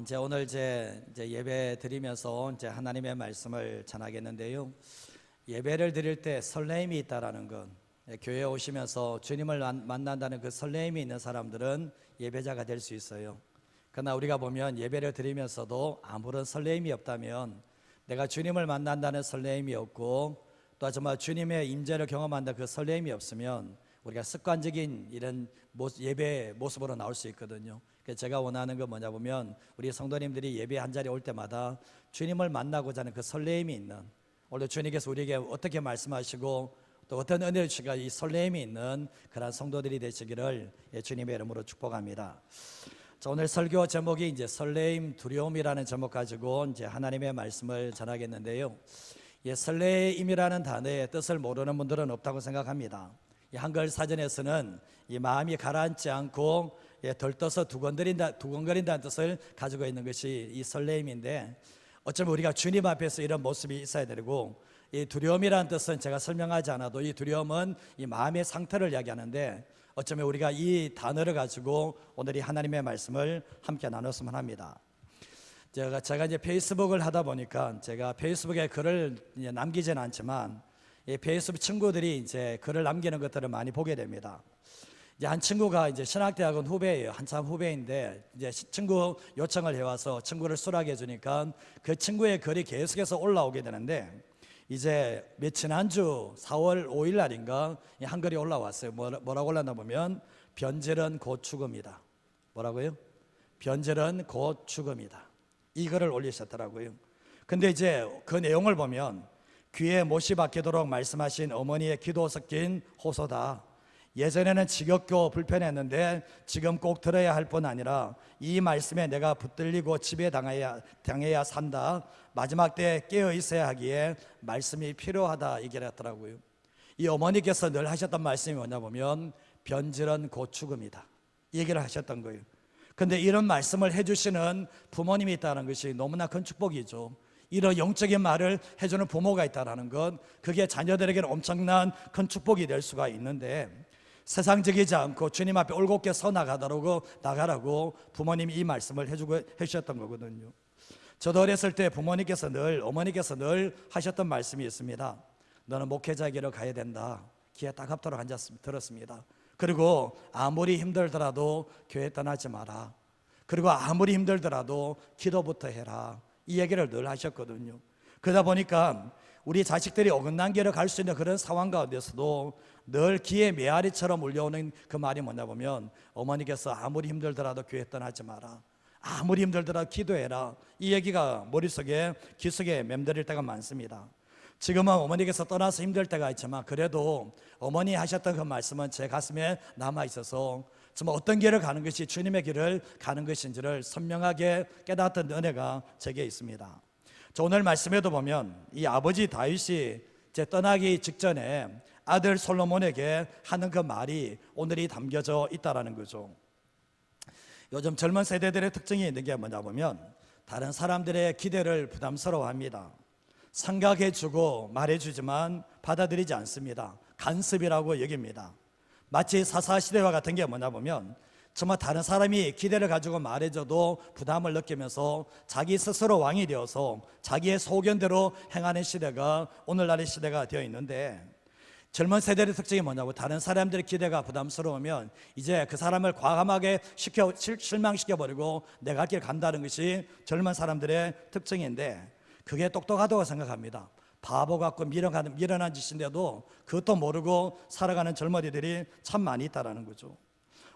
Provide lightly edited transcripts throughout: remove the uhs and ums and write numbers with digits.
이제 오늘 이제 예배 드리면서 이제 하나님의 말씀을 전하겠는데요. 예배를 드릴 때 설레임이 있다라는 것, 교회에 오시면서 주님을 만난다는 그 설레임이 있는 사람들은 예배자가 될 수 있어요. 그러나 우리가 보면 예배를 드리면서도 아무런 설레임이 없다면, 내가 주님을 만난다는 설레임이 없고 또 정말 주님의 임재를 경험한다 그 설레임이 없으면 우리가 습관적인 이런 예배 모습으로 나올 수 있거든요. 그래서 제가 원하는 건 뭐냐 보면, 우리 성도님들이 예배 한 자리 올 때마다 주님을 만나고자 하는 그 설레임이 있는, 오늘 주님께서 우리에게 어떻게 말씀하시고 또 어떤 은혜를 주시가 이 설레임이 있는 그런 성도들이 되시기를 주님의 이름으로 축복합니다. 자, 오늘 설교 제목이 이제 설레임, 두려움이라는 제목 가지고 이제 하나님의 말씀을 전하겠는데요. 설레임이라는 단어의 뜻을 모르는 분들은 없다고 생각합니다. 한글 사전에서는 이 마음이 가라앉지 않고 들떠서 두근거린다는 뜻을 가지고 있는 것이 이 설레임인데, 어쩌면 우리가 주님 앞에서 이런 모습이 있어야 되고, 이 두려움이라는 뜻은 제가 설명하지 않아도 이 두려움은 이 마음의 상태를 이야기하는데, 어쩌면 우리가 이 단어를 가지고 오늘 이 하나님의 말씀을 함께 나눴으면 합니다. 제가 이제 페이스북을 하다 보니까 제가 페이스북에 글을 남기지는 않지만 이 페이스북 친구들이 이제 글을 남기는 것들을 많이 보게 됩니다. 이제 한 친구가 이제 신학대학원 후배예요. 한참 후배인데 이제 친구 요청을 해와서 친구를 수락해 주니까 그 친구의 글이 계속해서 올라오게 되는데, 이제 지난주 4월 5일 날인가 한 글이 올라왔어요. 뭐라고 올랐나 보면, 변절은 곧 죽음이다. 뭐라고요? 변절은 곧 죽음이다. 이 글을 올리셨더라고요. 근데 이제 그 내용을 보면, 귀에 못이 박히도록 말씀하신 어머니의 기도 섞인 호소다. 예전에는 지겹고 불편했는데 지금 꼭 들어야 할 뿐 아니라 이 말씀에 내가 붙들리고 지배당해야 산다. 마지막 때 깨어 있어야 하기에 말씀이 필요하다, 얘기를 했더라고요. 이 어머니께서 늘 하셨던 말씀이 뭐냐 보면, 변절은 곧 죽음이다, 이 얘기를 하셨던 거예요. 근데 이런 말씀을 해주시는 부모님이 있다는 것이 너무나 큰 축복이죠. 이런 영적인 말을 해주는 부모가 있다는 것, 그게 자녀들에게는 엄청난 큰 축복이 될 수가 있는데, 세상적이지 않고 주님 앞에 올곧게 서 나가라고 부모님이 이 말씀을 해주셨던 거거든요. 저도 어렸을 때 어머니께서 늘 하셨던 말씀이 있습니다. 너는 목회자에게로 가야 된다. 귀에 따갑도록 들었습니다. 그리고 아무리 힘들더라도 교회 떠나지 마라. 그리고 아무리 힘들더라도 기도부터 해라. 이 얘기를 늘 하셨거든요. 그러다 보니까 우리 자식들이 어긋난 길을 갈 수 있는 그런 상황 가운데서도 늘 귀에 메아리처럼 울려오는 그 말이 뭐냐 보면, 어머니께서 아무리 힘들더라도 교회 떠나지 마라, 아무리 힘들더라도 기도해라, 이 얘기가 머릿속에 귀속에 맴돌릴 때가 많습니다. 지금은 어머니께서 떠나서 힘들 때가 있지만, 그래도 어머니 하셨던 그 말씀은 제 가슴에 남아있어서 정말 어떤 길을 가는 것이 주님의 길을 가는 것인지를 선명하게 깨닫던 은혜가 제게 있습니다. 오늘 말씀에도 보면 이 아버지 다윗이 이제 떠나기 직전에 아들 솔로몬에게 하는 그 말이 오늘이 담겨져 있다라는 거죠. 요즘 젊은 세대들의 특징이 있는 게 뭐냐 보면, 다른 사람들의 기대를 부담스러워합니다. 생각해주고 말해주지만 받아들이지 않습니다. 간섭이라고 여깁니다. 마치 사사시대와 같은 게 뭐냐 보면, 정말 다른 사람이 기대를 가지고 말해줘도 부담을 느끼면서 자기 스스로 왕이 되어서 자기의 소견대로 행하는 시대가 오늘날의 시대가 되어 있는데, 젊은 세대의 특징이 뭐냐고, 다른 사람들의 기대가 부담스러우면 이제 그 사람을 과감하게 실망시켜버리고 내 갈 길 간다는 것이 젊은 사람들의 특징인데, 그게 똑똑하다고 생각합니다. 바보 같고 미련한 짓인데도 그것도 모르고 살아가는 젊은이들이 참 많이 있다는 거죠.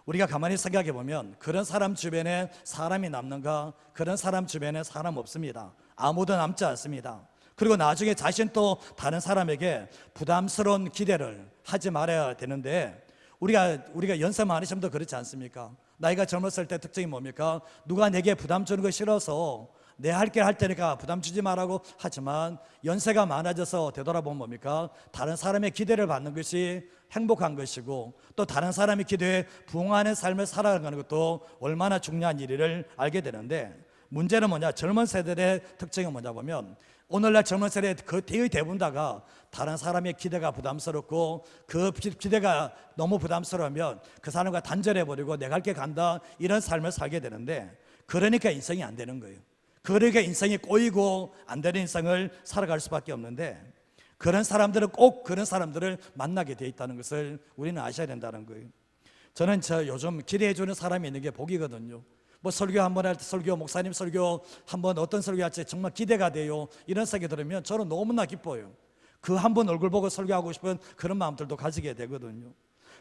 우리가 가만히 생각해 보면, 그런 사람 주변에 사람이 남는가? 그런 사람 주변에 사람 없습니다. 아무도 남지 않습니다. 그리고 나중에 자신 또 다른 사람에게 부담스러운 기대를 하지 말아야 되는데, 우리가 연세 많으신 분도 그렇지 않습니까? 나이가 젊었을 때 특징이 뭡니까? 누가 내게 부담 주는 거 싫어서 내 할 길 할 테니까 부담 주지 말라고 하지만, 연세가 많아져서 되돌아보면 뭡니까? 다른 사람의 기대를 받는 것이 행복한 것이고, 또 다른 사람의 기대에 부응하는 삶을 살아가는 것도 얼마나 중요한 일을 알게 되는데, 문제는 뭐냐? 젊은 세대의 특징은 뭐냐 보면, 오늘날 젊은 세대의 거의 대부분 다가 다른 사람의 기대가 부담스럽고, 그 기대가 너무 부담스러우면 그 사람과 단절해버리고 내 갈 길 간다, 이런 삶을 살게 되는데, 그러니까 인생이 안 되는 거예요. 그러니까 인생이 꼬이고 안 되는 인생을 살아갈 수밖에 없는데, 그런 사람들은 꼭 그런 사람들을 만나게 돼 있다는 것을 우리는 아셔야 된다는 거예요. 저는 요즘 기대해 주는 사람이 있는 게 복이거든요. 뭐 설교 한번 할 때, 설교 목사님 설교 한번 어떤 설교 할지 정말 기대가 돼요. 이런 생각이 들으면 저는 너무나 기뻐요. 그 한 번 얼굴 보고 설교하고 싶은 그런 마음들도 가지게 되거든요.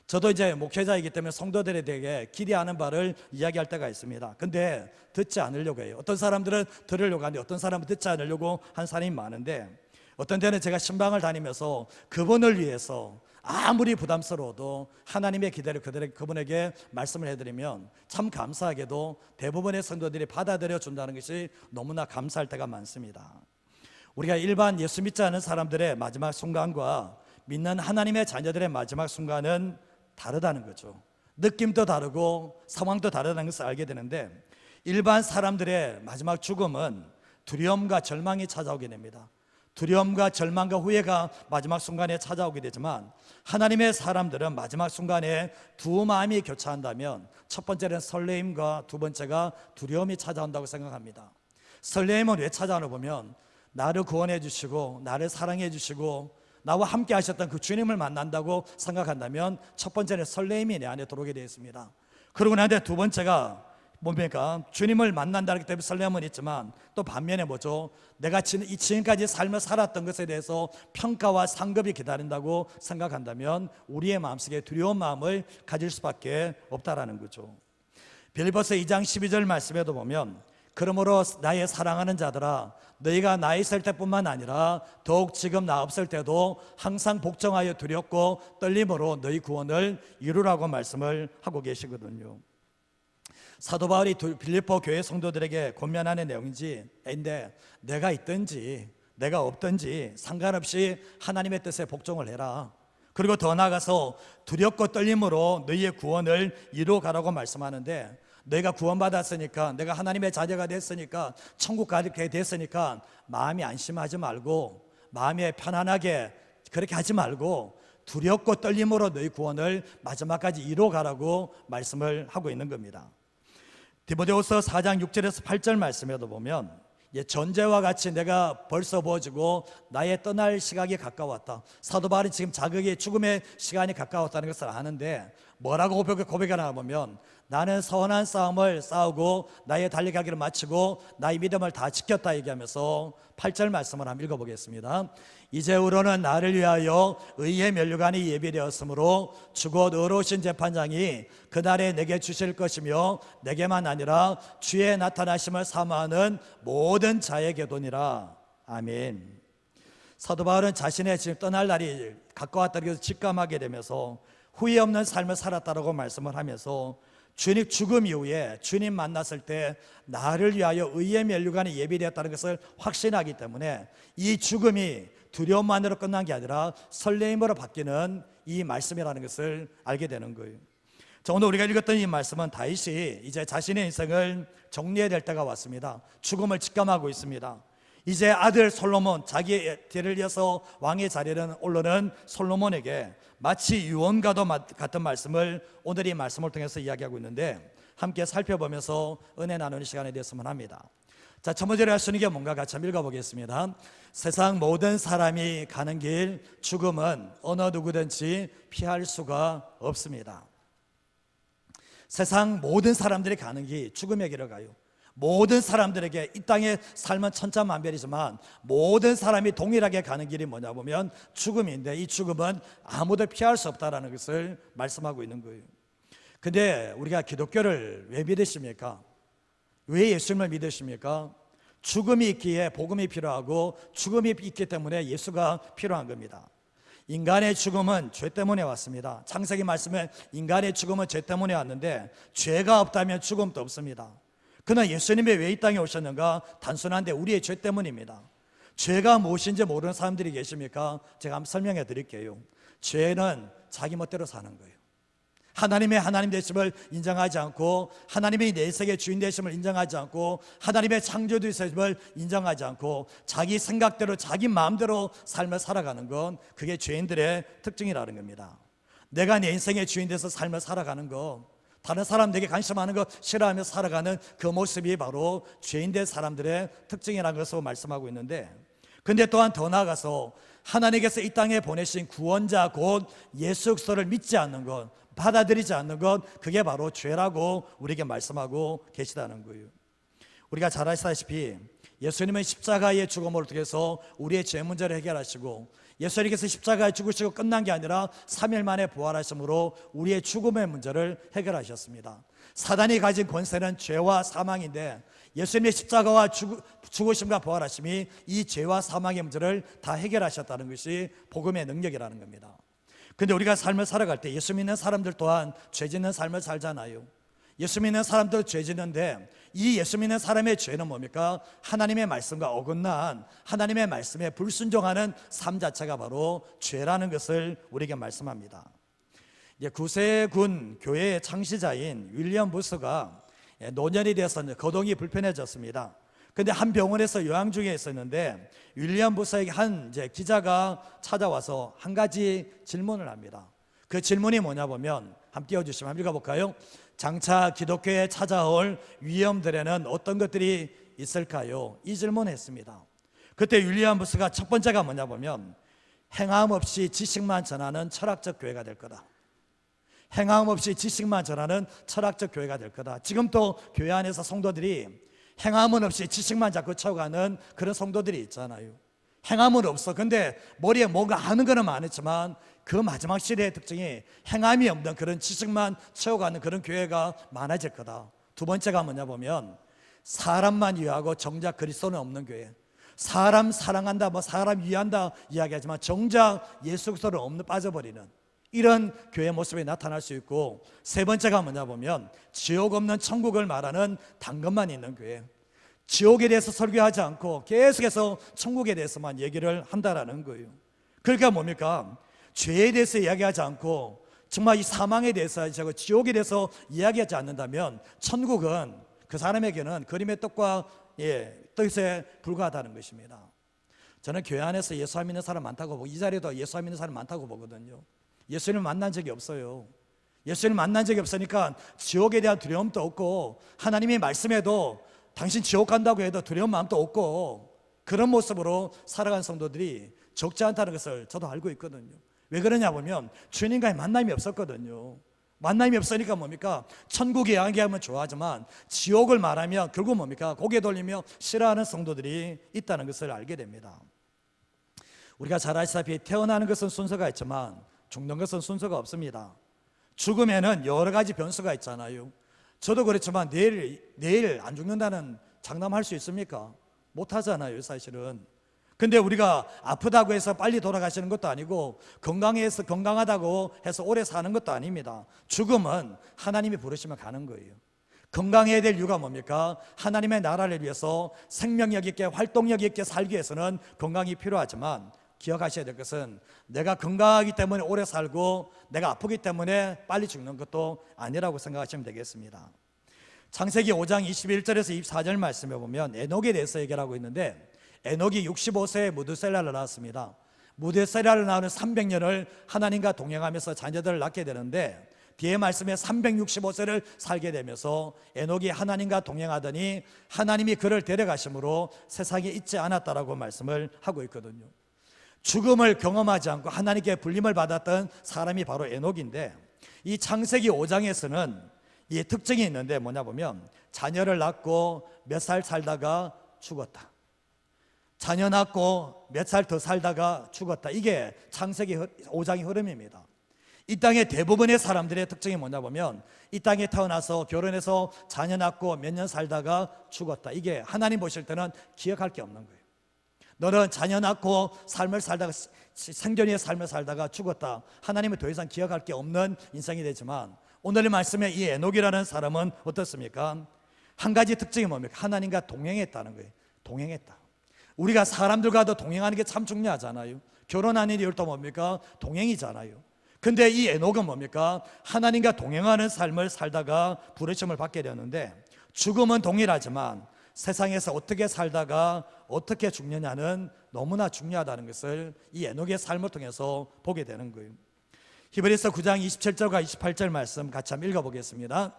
저도 이제 목회자이기 때문에 성도들에 대해 기대하는 바를 이야기할 때가 있습니다. 근데 듣지 않으려고 해요. 어떤 사람들은 들으려고 하는데 어떤 사람은 듣지 않으려고 한 사람이 많은데, 어떤 때는 제가 신방을 다니면서 그분을 위해서 아무리 부담스러워도 하나님의 기대를 그분에게 말씀을 해드리면 참 감사하게도 대부분의 성도들이 받아들여 준다는 것이 너무나 감사할 때가 많습니다. 우리가 일반 예수 믿지 않은 사람들의 마지막 순간과 믿는 하나님의 자녀들의 마지막 순간은 다르다는 거죠. 느낌도 다르고 상황도 다르다는 것을 알게 되는데, 일반 사람들의 마지막 죽음은 두려움과 절망이 찾아오게 됩니다. 두려움과 절망과 후회가 마지막 순간에 찾아오게 되지만, 하나님의 사람들은 마지막 순간에 두 마음이 교차한다면 첫 번째는 설레임과 두 번째가 두려움이 찾아온다고 생각합니다. 설레임은 왜 찾아오나 보면, 나를 구원해 주시고 나를 사랑해 주시고 나와 함께 하셨던 그 주님을 만난다고 생각한다면 첫 번째는 설레임이 내 안에 들어오게 되어 있습니다. 그러고 나는데 두 번째가 뭡니까? 주님을 만난다기 때문에 설렘은 있지만, 또 반면에 뭐죠? 내가 지금까지 삶을 살았던 것에 대해서 평가와 상급이 기다린다고 생각한다면 우리의 마음속에 두려운 마음을 가질 수밖에 없다라는 거죠. 빌립보서 2장 12절 말씀에도 보면, 그러므로 나의 사랑하는 자들아, 너희가 나 있을 때뿐만 아니라 더욱 지금 나 없을 때도 항상 복종하여 두렵고 떨림으로 너희 구원을 이루라고 말씀을 하고 계시거든요. 사도 바울이 빌립보 교회 성도들에게 권면하는 내용인데, 내가 있든지 내가 없든지 상관없이 하나님의 뜻에 복종을 해라. 그리고 더 나아가서 두렵고 떨림으로 너희의 구원을 이루어가라고 말씀하는데, 내가 구원받았으니까, 내가 하나님의 자녀가 됐으니까, 천국 가게 됐으니까 마음이 안심하지 말고, 마음이 편안하게 그렇게 하지 말고 두렵고 떨림으로 너희 구원을 마지막까지 이루어가라고 말씀을 하고 있는 겁니다. 디모데후서 4장 6절에서 8절 말씀에도 보면, 전제와 같이 내가 벌써 부어지고 나의 떠날 시각이 가까웠다. 사도 바울이 지금 자기의 죽음의 시간이 가까웠다는 것을 아는데, 뭐라고 고백하나 보면, 나는 선한 싸움을 싸우고 나의 달려가기를 마치고 나의 믿음을 다 지켰다 얘기하면서 8절 말씀을 한번 읽어보겠습니다. 이제후로는 나를 위하여 의의 면류관이 예비되었으므로 주곧 의로우신 재판장이 그날에 내게 주실 것이며, 내게만 아니라 주의 나타나심을 사모하는 모든 자에게도니라. 아멘. 사도 바울은 자신의 지금 떠날 날이 가까웠다는 것을 직감하게 되면서 후회 없는 삶을 살았다라고 말씀을 하면서, 주님 죽음 이후에 주님 만났을 때 나를 위하여 의의 면류관이 예비되었다는 것을 확신하기 때문에 이 죽음이 두려움만으로 끝난 게 아니라 설레임으로 바뀌는 이 말씀이라는 것을 알게 되는 거예요. 자, 오늘 우리가 읽었던 이 말씀은 다윗이 이제 자신의 인생을 정리해야 될 때가 왔습니다. 죽음을 직감하고 있습니다. 이제 아들 솔로몬, 자기의 뒤를 이어서 왕의 자리를 오르는 솔로몬에게 마치 유언과도 같은 말씀을 오늘 이 말씀을 통해서 이야기하고 있는데, 함께 살펴보면서 은혜 나누는 시간이 됐으면 합니다. 자, 첫 번째로 할 수 있는 게 뭔가 같이 한번 읽어보겠습니다. 세상 모든 사람이 가는 길, 죽음은 어느 누구든지 피할 수가 없습니다. 세상 모든 사람들이 가는 길, 죽음의 길을 가요. 모든 사람들에게 이 땅의 삶은 천차만별이지만 모든 사람이 동일하게 가는 길이 뭐냐 보면 죽음인데, 이 죽음은 아무도 피할 수 없다라는 것을 말씀하고 있는 거예요. 근데 우리가 기독교를 왜 믿으십니까? 왜 예수님을 믿으십니까? 죽음이 있기에 복음이 필요하고, 죽음이 있기 때문에 예수가 필요한 겁니다. 인간의 죽음은 죄 때문에 왔습니다. 창세기 말씀에 인간의 죽음은 죄 때문에 왔는데, 죄가 없다면 죽음도 없습니다. 그러나 예수님이 왜 이 땅에 오셨는가? 단순한데 우리의 죄 때문입니다. 죄가 무엇인지 모르는 사람들이 계십니까? 제가 한번 설명해 드릴게요. 죄는 자기 멋대로 사는 거예요. 하나님의 하나님 되심을 인정하지 않고, 하나님의 내 세계 주인 되심을 인정하지 않고, 하나님의 창조 되심을 인정하지 않고 자기 생각대로 자기 마음대로 삶을 살아가는 건, 그게 죄인들의 특징이라는 겁니다. 내가 내 인생의 주인 돼서 삶을 살아가는 거, 다른 사람들에게 관심하는 것 싫어하며 살아가는 그 모습이 바로 죄인된 사람들의 특징이라는 것을 말씀하고 있는데, 근데 또한 더 나아가서 하나님께서 이 땅에 보내신 구원자 곧 예수 그리스도를 믿지 않는 것, 받아들이지 않는 것, 그게 바로 죄라고 우리에게 말씀하고 계시다는 거예요. 우리가 잘 아시다시피 예수님은 십자가의 죽음으로 통해서 우리의 죄 문제를 해결하시고, 예수님께서 십자가에 죽으시고 끝난 게 아니라 3일 만에 부활하심으로 우리의 죽음의 문제를 해결하셨습니다. 사단이 가진 권세는 죄와 사망인데 예수님의 십자가와 죽으심과 부활하심이 이 죄와 사망의 문제를 다 해결하셨다는 것이 복음의 능력이라는 겁니다. 근데 우리가 삶을 살아갈 때 예수 믿는 사람들 또한 죄 짓는 삶을 살잖아요. 예수 믿는 사람도 죄 짓는데 이 예수 믿는 사람의 죄는 뭡니까? 하나님의 말씀과 어긋난 하나님의 말씀에 불순종하는 삶 자체가 바로 죄라는 것을 우리에게 말씀합니다. 구세군 교회의 창시자인 윌리엄 부스가 노년이 되어서 거동이 불편해졌습니다. 근데 한 병원에서 요양 중에 있었는데 윌리엄 부스에게 한 기자가 찾아와서 한 가지 질문을 합니다. 그 질문이 뭐냐 보면, 함께 띄워주시면 한번 읽어볼까요? 장차 기독교에 찾아올 위험들에는 어떤 것들이 있을까요? 이 질문을 했습니다. 그때 윌리엄 부스가 첫 번째가 뭐냐 보면, 행함 없이 지식만 전하는 철학적 교회가 될 거다. 행함 없이 지식만 전하는 철학적 교회가 될 거다. 지금 또 교회 안에서 성도들이 행함은 없이 지식만 자꾸 채워가는 그런 성도들이 있잖아요. 행함은 없어. 근데 머리에 뭔가 하는 거는 많았지만 그 마지막 시대의 특징이 행함이 없는 그런 지식만 채워가는 그런 교회가 많아질 거다. 두 번째가 뭐냐 보면, 사람만 위하고 정작 그리스도는 없는 교회. 사람 사랑한다, 사람 위한다 이야기하지만 정작 예수 그리스도를 빠져버리는 이런 교회 모습이 나타날 수 있고, 세 번째가 뭐냐 보면 지옥 없는 천국을 말하는 당근만 있는 교회. 지옥에 대해서 설교하지 않고 계속해서 천국에 대해서만 얘기를 한다라는 거예요. 그러니까 뭡니까? 죄에 대해서 이야기하지 않고 정말 이 사망에 대해서, 지옥에 대해서 이야기하지 않는다면 천국은 그 사람에게는 그림의 떡과 뜻에 불과하다는 것입니다. 저는 교회 안에서 예수 안 믿는 사람 많다고 보고, 이 자리에도 예수 안 믿는 사람 많다고 보거든요. 예수님을 만난 적이 없어요. 예수님을 만난 적이 없으니까 지옥에 대한 두려움도 없고, 하나님의 말씀에도 당신 지옥 간다고 해도 두려운 마음도 없고, 그런 모습으로 살아간 성도들이 적지 않다는 것을 저도 알고 있거든요. 왜 그러냐 보면 주님과의 만남이 없었거든요. 만남이 없으니까 뭡니까? 천국 이야기하면 좋아하지만 지옥을 말하면 결국 뭡니까? 고개 돌리며 싫어하는 성도들이 있다는 것을 알게 됩니다. 우리가 잘 아시다시피 태어나는 것은 순서가 있지만 죽는 것은 순서가 없습니다. 죽음에는 여러 가지 변수가 있잖아요. 저도 그렇지만 내일 안 죽는다는 장담할 수 있습니까? 못 하잖아요, 사실은. 근데 우리가 아프다고 해서 빨리 돌아가시는 것도 아니고, 건강하다고 해서 오래 사는 것도 아닙니다. 죽음은 하나님이 부르시면 가는 거예요. 건강해야 될 이유가 뭡니까? 하나님의 나라를 위해서 생명력 있게, 활동력 있게 살기 위해서는 건강이 필요하지만, 기억하셔야 될 것은 내가 건강하기 때문에 오래 살고 내가 아프기 때문에 빨리 죽는 것도 아니라고 생각하시면 되겠습니다. 창세기 5장 21절에서 24절 말씀에 보면 에녹에 대해서 얘기하고 있는데, 에녹이 65세에 무드셀라를 낳았습니다. 무드셀라를 낳은 300년을 하나님과 동행하면서 자녀들을 낳게 되는데, 뒤에 말씀에 365세를 살게 되면서 에녹이 하나님과 동행하더니 하나님이 그를 데려가심으로 세상에 있지 않았다라고 말씀을 하고 있거든요. 죽음을 경험하지 않고 하나님께 불림을 받았던 사람이 바로 에녹인데, 이 창세기 5장에서는 이 특징이 있는데 뭐냐 보면, 자녀를 낳고 몇 살 살다가 죽었다, 자녀 낳고 몇 살 더 살다가 죽었다. 이게 창세기 5장의 흐름입니다. 이 땅의 대부분의 사람들의 특징이 뭐냐 보면, 이 땅에 태어나서 결혼해서 자녀 낳고 몇 년 살다가 죽었다. 이게 하나님 보실 때는 기억할 게 없는 거예요. 너는 자녀 낳고 삶을 살다가, 생존의 삶을 살다가 죽었다. 하나님은 더 이상 기억할 게 없는 인생이 되지만, 오늘의 말씀에 이 에녹이라는 사람은 어떻습니까? 한 가지 특징이 뭡니까? 하나님과 동행했다는 거예요. 동행했다. 우리가 사람들과도 동행하는 게 참 중요하잖아요. 결혼하는 이유도 뭡니까? 동행이잖아요. 근데 이 에녹은 뭡니까? 하나님과 동행하는 삶을 살다가 부르심을 받게 되었는데, 죽음은 동일하지만 세상에서 어떻게 살다가 어떻게 죽느냐는 너무나 중요하다는 것을 이 에녹의 삶을 통해서 보게 되는 거예요. 히브리서 9장 27절과 28절 말씀 같이 한번 읽어보겠습니다.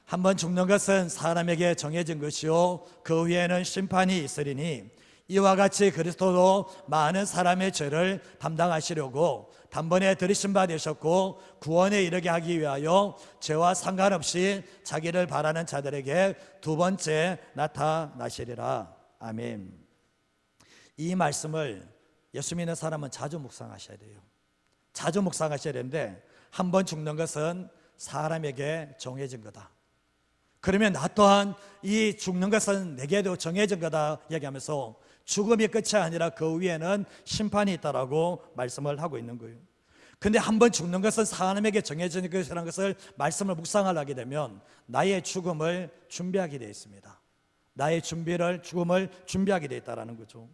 한번 죽는 것은 사람에게 정해진 것이요 그 후에는 심판이 있으리니 이와 같이 그리스도도 많은 사람의 죄를 담당하시려고 단번에 들이신 바 되셨고 구원에 이르게 하기 위하여 죄와 상관없이 자기를 바라는 자들에게 두 번째 나타나시리라. 아멘. 이 말씀을 예수 믿는 사람은 자주 묵상하셔야 돼요. 자주 묵상하셔야 되는데 한 번 죽는 것은 사람에게 정해진 거다. 그러면 나 또한 이 죽는 것은 내게도 정해진 거다 얘기하면서 죽음이 끝이 아니라 그 위에는 심판이 있다라고 말씀을 하고 있는 거예요. 근데 한 번 죽는 것은 사람에게 정해진 것이라는 것을 말씀을 묵상하게 되면 나의 죽음을 준비하게 되어 있습니다. 나의 죽음을 준비하게 되어 있다는 거죠.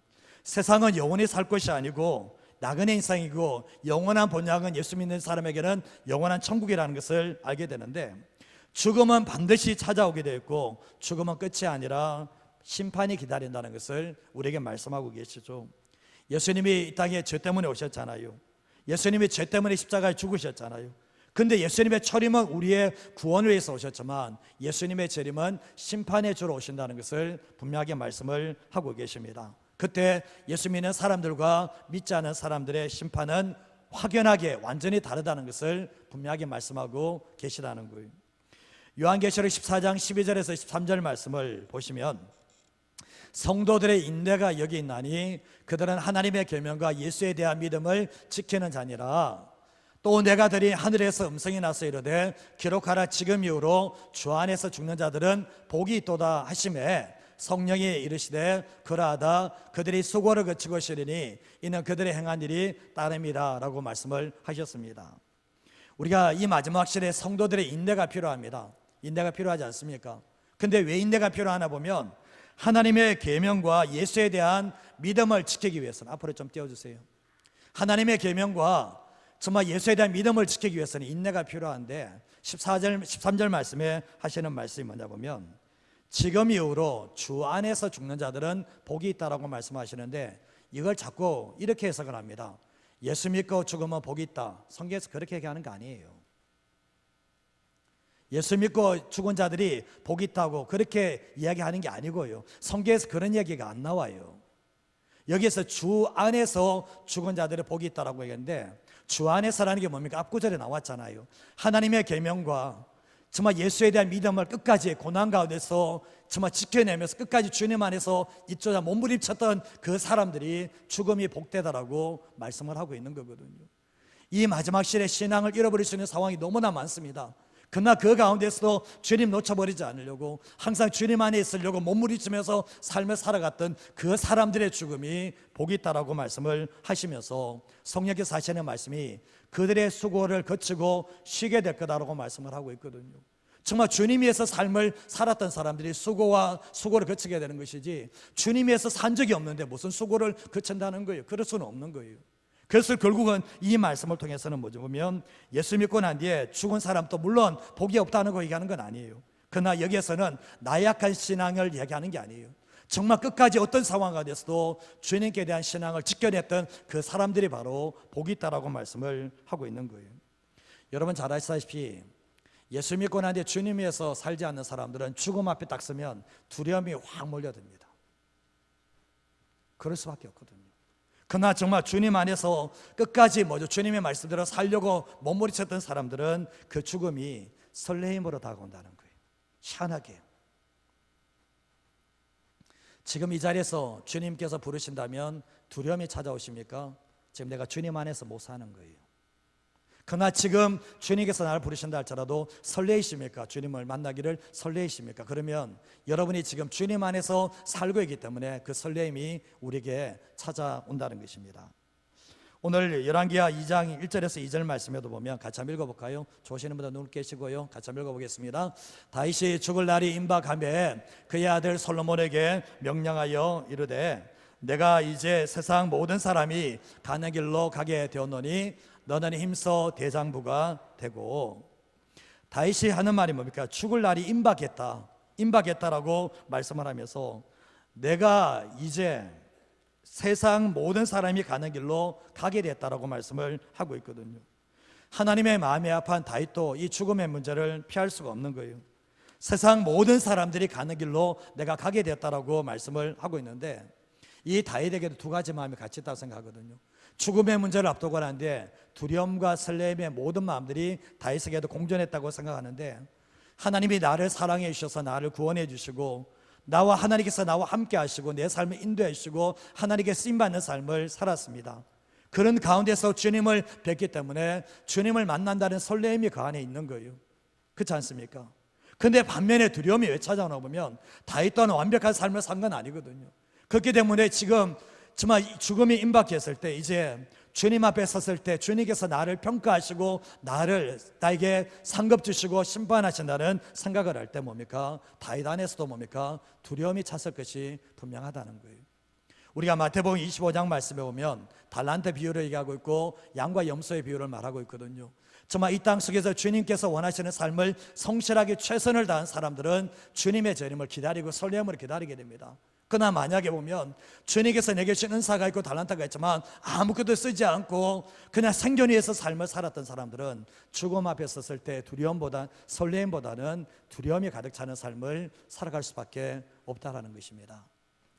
세상은 영원히 살 것이 아니고 나그네 인생이고 영원한 본향은 예수 믿는 사람에게는 영원한 천국이라는 것을 알게 되는데 죽음은 반드시 찾아오게 되어 있고 죽음은 끝이 아니라 심판이 기다린다는 것을 우리에게 말씀하고 계시죠. 예수님이 이 땅에 죄 때문에 오셨잖아요. 예수님이 죄 때문에 십자가에 죽으셨잖아요. 근데 예수님의 초림은 우리의 구원을 위해서 오셨지만 예수님의 재림은 심판에 주러 오신다는 것을 분명하게 말씀을 하고 계십니다. 그때 예수 믿는 사람들과 믿지 않은 사람들의 심판은 확연하게 완전히 다르다는 것을 분명하게 말씀하고 계시다는 거예요. 요한계시록 14장 12절에서 13절 말씀을 보시면 성도들의 인내가 여기 있나니 그들은 하나님의 계명과 예수에 대한 믿음을 지키는 자니라. 또 내가 들이 하늘에서 음성이 나서 이르되 기록하라. 지금 이후로 주 안에서 죽는 자들은 복이 있도다 하시매 성령이 이르시되 그러하다 그들이 수고를 거치고 시리니 이는 그들의 행한 일이 따름이라 라고 말씀을 하셨습니다. 우리가 이 마지막 시대에 성도들의 인내가 필요합니다. 인내가 필요하지 않습니까? 근데 왜 인내가 필요하나 보면 하나님의 계명과 예수에 대한 믿음을 지키기 위해서는, 앞으로 좀 띄워주세요. 하나님의 계명과 정말 예수에 대한 믿음을 지키기 위해서는 인내가 필요한데 14절, 13절 말씀에 하시는 말씀이 뭐냐 보면 지금 이후로 주 안에서 죽는 자들은 복이 있다라고 말씀하시는데 이걸 자꾸 이렇게 해석을 합니다. 예수 믿고 죽으면 복이 있다. 성경에서 그렇게 얘기하는 거 아니에요. 예수 믿고 죽은 자들이 복이 있다고 그렇게 이야기하는 게 아니고요. 성경에서 그런 얘기가 안 나와요. 여기에서 주 안에서 죽은 자들의 복이 있다라고 얘기했는데 주 안에서라는 게 뭡니까? 앞구절에 나왔잖아요. 하나님의 계명과 정말 예수에 대한 믿음을 끝까지 고난 가운데서 정말 지켜내면서 끝까지 주님 안에서 이쪽에 몸부림쳤던 그 사람들이 죽음이 복되다라고 말씀을 하고 있는 거거든요. 이 마지막 시대에 신앙을 잃어버릴 수 있는 상황이 너무나 많습니다. 그러나 그 가운데서도 주님 놓쳐버리지 않으려고 항상 주님 안에 있으려고 몸부림치면서 삶을 살아갔던 그 사람들의 죽음이 복이 있다라고 말씀을 하시면서 성령께서 하시는 말씀이 그들의 수고를 거치고 쉬게 될 거다라고 말씀을 하고 있거든요. 정말 주님 위해서 삶을 살았던 사람들이 수고를 거치게 되는 것이지 주님 위해서 산 적이 없는데 무슨 수고를 거친다는 거예요. 그럴 수는 없는 거예요. 그래서 결국은 이 말씀을 통해서는 뭐죠? 보면 예수 믿고 난 뒤에 죽은 사람도 물론 복이 없다는 거 얘기하는 건 아니에요. 그러나 여기에서는 나약한 신앙을 얘기하는 게 아니에요. 정말 끝까지 어떤 상황 가운데서도 주님께 대한 신앙을 지켜냈던 그 사람들이 바로 복이 있다라고 말씀을 하고 있는 거예요. 여러분 잘 아시다시피 예수 믿고 난 뒤에 주님 위해서 살지 않는 사람들은 죽음 앞에 딱 서면 두려움이 확 몰려듭니다. 그럴 수밖에 없거든요. 그러나 정말 주님 안에서 끝까지 주님의 말씀대로 살려고 몸부림쳤던 사람들은 그 죽음이 설레임으로 다가온다는 거예요. 희한하게. 지금 이 자리에서 주님께서 부르신다면 두려움이 찾아오십니까? 지금 내가 주님 안에서 못 사는 거예요. 그러나 지금 주님께서 나를 부르신다 할지라도 설레이십니까? 주님을 만나기를 설레이십니까? 그러면 여러분이 지금 주님 안에서 살고 있기 때문에 그 설레임이 우리에게 찾아온다는 것입니다. 오늘 열왕기하 2장 1절에서 2절 말씀에도 보면 같이 한번 읽어볼까요? 좋으시는 분들 눈을 깨시고요. 같이 한번 읽어보겠습니다. 다윗이 죽을 날이 임박하매 그의 아들 솔로몬에게 명령하여 이르되 내가 이제 세상 모든 사람이 가는 길로 가게 되었노니 너는 힘써 대장부가 되고. 다윗이 하는 말이 뭡니까? 죽을 날이 임박했다라고 말씀을 하면서 내가 이제 세상 모든 사람이 가는 길로 가게 됐다라고 말씀을 하고 있거든요. 하나님의 마음이 아파한 다윗도 이 죽음의 문제를 피할 수가 없는 거예요. 세상 모든 사람들이 가는 길로 내가 가게 되었다라고 말씀을 하고 있는데, 이 다윗에게도 두 가지 마음이 같이 있다고 생각하거든요. 죽음의 문제를 앞두고 하는데 두려움과 설렘의 모든 마음들이 다윗에게도 공존했다고 생각하는데, 하나님이 나를 사랑해 주셔서 나를 구원해 주시고, 나와 하나님께서 나와 함께 하시고 내 삶을 인도해 주시고 하나님께 쓰임받는 삶을 살았습니다. 그런 가운데서 주님을 뵙기 때문에 주님을 만난다는 설렘이 그 안에 있는 거예요. 그렇지 않습니까? 근데 반면에 두려움이 왜 찾아오나 보면 다윗 또한 완벽한 삶을 산 건 아니거든요. 그렇기 때문에 지금 정말 죽음이 임박했을 때, 이제 주님 앞에 섰을 때 주님께서 나를 평가하시고 나에게 상급 주시고 심판하신다는 생각을 할 때 뭡니까? 다윗 안에서도 뭡니까? 두려움이 찼을 것이 분명하다는 거예요. 우리가 마태복음 25장 말씀에 보면 달란트 비유를 얘기하고 있고 양과 염소의 비유를 말하고 있거든요. 정말 이 땅 속에서 주님께서 원하시는 삶을 성실하게 최선을 다한 사람들은 주님의 재림을 기다리고 설렘을 기다리게 됩니다. 그러나 만약에 보면 주님께서 내게 주신 은사가 있고 달란트가 있지만 아무것도 쓰지 않고 그냥 생존 위에서 삶을 살았던 사람들은 죽음 앞에 섰을 때 두려움보다 설렘보다는 두려움이 가득 차는 삶을 살아갈 수밖에 없다라는 것입니다.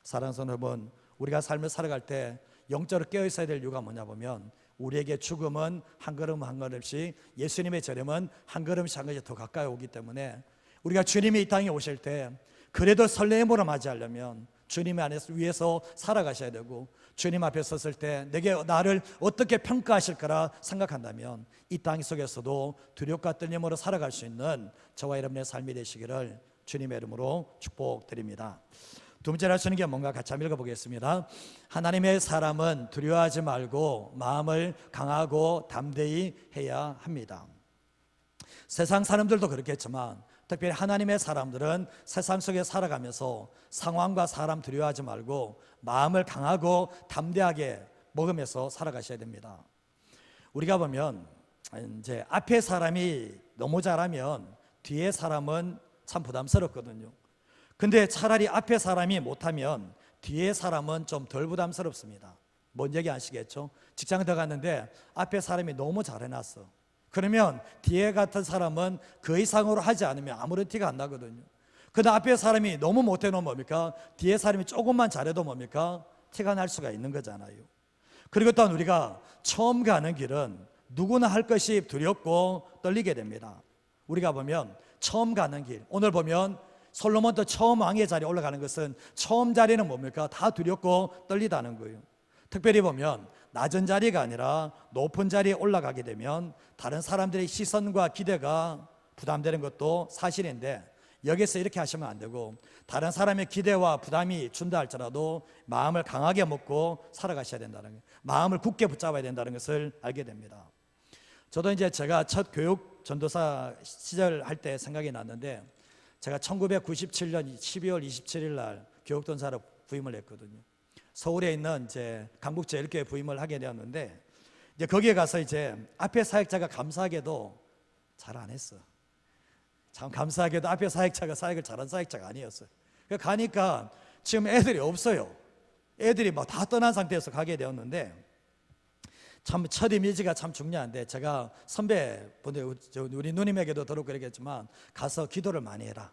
사랑하는 여러분, 우리가 삶을 살아갈 때 영적으로 깨어 있어야 될 이유가 뭐냐 보면, 우리에게 죽음은 한 걸음 한 걸음씩, 예수님의 재림은 한 걸음씩 한 걸음씩 더 가까이 오기 때문에 우리가 주님이 이 땅에 오실 때 그래도 설렘으로 맞이하려면 주님 안에서 위에서 살아가셔야 되고, 주님 앞에 섰을 때 나를 어떻게 평가하실 거라 생각한다면 이 땅 속에서도 두렵과 떨림으로 살아갈 수 있는 저와 여러분의 삶이 되시기를 주님의 이름으로 축복드립니다. 두 번째로 하시는 게 뭔가 같이 한번 읽어보겠습니다. 하나님의 사람은 두려워하지 말고 마음을 강하고 담대히 해야 합니다. 세상 사람들도 그렇겠지만 특별히 하나님의 사람들은 세상 속에 살아가면서 상황과 사람 두려워하지 말고 마음을 강하고 담대하게 먹으면서 살아가셔야 됩니다. 우리가 보면 이제 앞에 사람이 너무 잘하면 뒤에 사람은 참 부담스럽거든요. 근데 차라리 앞에 사람이 못하면 뒤에 사람은 좀 덜 부담스럽습니다. 뭔 얘기 아시겠죠? 직장 들어갔는데 앞에 사람이 너무 잘해놨어. 그러면 뒤에 같은 사람은 그 이상으로 하지 않으면 아무런 티가 안 나거든요. 근데 앞에 사람이 너무 못해놓으면 뭡니까? 뒤에 사람이 조금만 잘해도 뭡니까? 티가 날 수가 있는 거잖아요. 그리고 또한 우리가 처음 가는 길은 누구나 할 것이 두렵고 떨리게 됩니다. 우리가 보면 처음 가는 길, 오늘 보면 솔로몬도 처음 왕의 자리에 올라가는 것은 처음 자리는 뭡니까? 다 두렵고 떨리다는 거예요. 특별히 보면 낮은 자리가 아니라 높은 자리에 올라가게 되면 다른 사람들의 시선과 기대가 부담되는 것도 사실인데, 여기서 이렇게 하시면 안 되고 다른 사람의 기대와 부담이 준다 할지라도 마음을 강하게 먹고 살아가셔야 된다는 거예요. 마음을 굳게 붙잡아야 된다는 것을 알게 됩니다. 저도 이제 제가 첫 교육 전도사 시절 할 때 생각이 났는데, 제가 1997년 12월 27일 날 교육전사로 부임을 했거든요. 서울에 있는 이제 강북제일교회 부임을 하게 되었는데, 이제 거기에 가서 이제 앞에 사역자가 감사하게도 잘 안 했어. 참 감사하게도 앞에 사역자가 사역을 잘한 사역자가 아니었어요. 가니까 지금 애들이 없어요. 애들이 막 다 떠난 상태에서 가게 되었는데, 참 첫 이미지가 참 중요한데, 제가 선배분들 우리 누님에게도 들었고 그러겠지만 가서 기도를 많이 해라.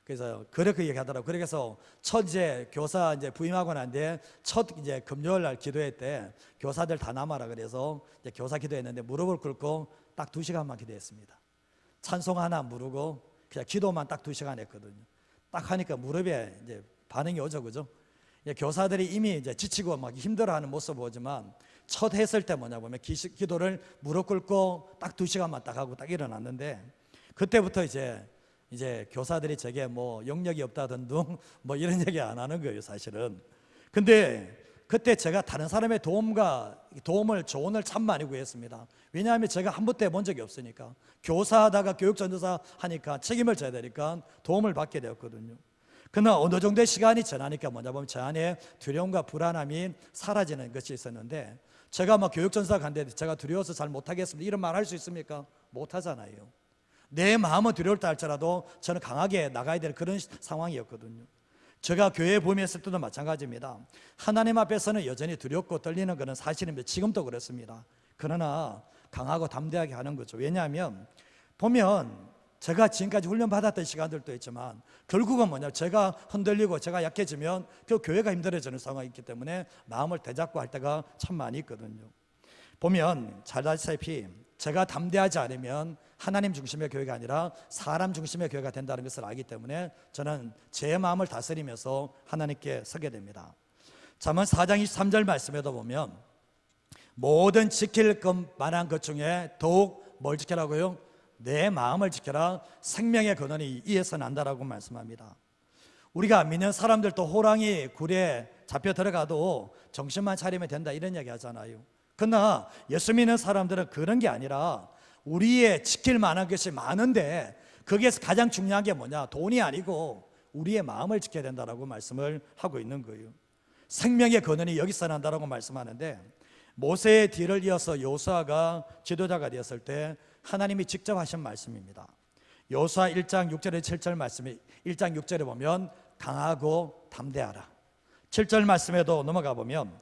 그래서 그렇게 얘기하더라고. 그래서 첫 이제 교사 이제 부임하고 난 뒤에 첫 이제 금요일 날 기도회 때 교사들 다 남아라 그래서 이제 교사 기도했는데 무릎을 꿇고 딱 2시간만 기도했습니다. 찬송 하나 부르고 그냥 기도만 딱 2시간 했거든요. 딱 하니까 무릎에 이제 반응이 오죠, 그죠? 교사들이 이미 이제 지치고 막 힘들어하는 모습 보지만 첫 했을 때 뭐냐 보면 기도를 무릎 꿇고 딱 2시간만 딱 하고 딱 일어났는데, 그때부터 이제 교사들이 제게 뭐 영역이 없다든둥 뭐 이런 얘기 안 하는 거예요, 사실은. 근데 그때 제가 다른 사람의 조언을 참 많이 구했습니다. 왜냐하면 제가 한 번도 해본 적이 없으니까. 교사하다가 교육전도사 하니까 책임을 져야 되니까 도움을 받게 되었거든요. 그러나 어느 정도의 시간이 지나니까 뭐냐 보면 제 안에 두려움과 불안함이 사라지는 것이 있었는데, 제가 막 교육전도사 간데 제가 두려워서 잘 못하겠습니다 이런 말 할 수 있습니까? 못하잖아요. 내 마음은 두려울 때 할지라도 저는 강하게 나가야 될 그런 상황이었거든요. 제가 교회에 부임했을 때도 마찬가지입니다. 하나님 앞에서는 여전히 두렵고 떨리는 것은 사실입니다. 지금도 그렇습니다. 그러나 강하고 담대하게 하는 거죠. 왜냐하면 보면 제가 지금까지 훈련받았던 시간들도 있지만 결국은 뭐냐, 제가 흔들리고 제가 약해지면 그 교회가 힘들어지는 상황이 있기 때문에 마음을 되잡고 할 때가 참 많이 있거든요. 보면 잘 아시다시피 제가 담대하지 않으면 하나님 중심의 교회가 아니라 사람 중심의 교회가 된다는 것을 알기 때문에 저는 제 마음을 다스리면서 하나님께 서게 됩니다. 잠언 4장 23절 말씀에도 보면 모든 지킬 만한 것 중에 더욱 뭘 지키라고요? 내 마음을 지켜라. 생명의 근원이 이에서 난다라고 말씀합니다. 우리가 믿는 사람들도 호랑이 굴에 잡혀 들어가도 정신만 차리면 된다 이런 얘기 하잖아요. 그러나 예수 믿는 사람들은 그런 게 아니라 우리의 지킬 만한 것이 많은데 거기에서 가장 중요한 게 뭐냐? 돈이 아니고 우리의 마음을 지켜야 된다라고 말씀을 하고 있는 거예요. 생명의 근원이 여기서 난다라고 말씀하는데 모세의 뒤를 이어서 여호수아가 지도자가 되었을 때 하나님이 직접 하신 말씀입니다. 여호수아 1장 6절에 7절 말씀이 1장 6절에 보면 강하고 담대하라. 7절 말씀에도 넘어가 보면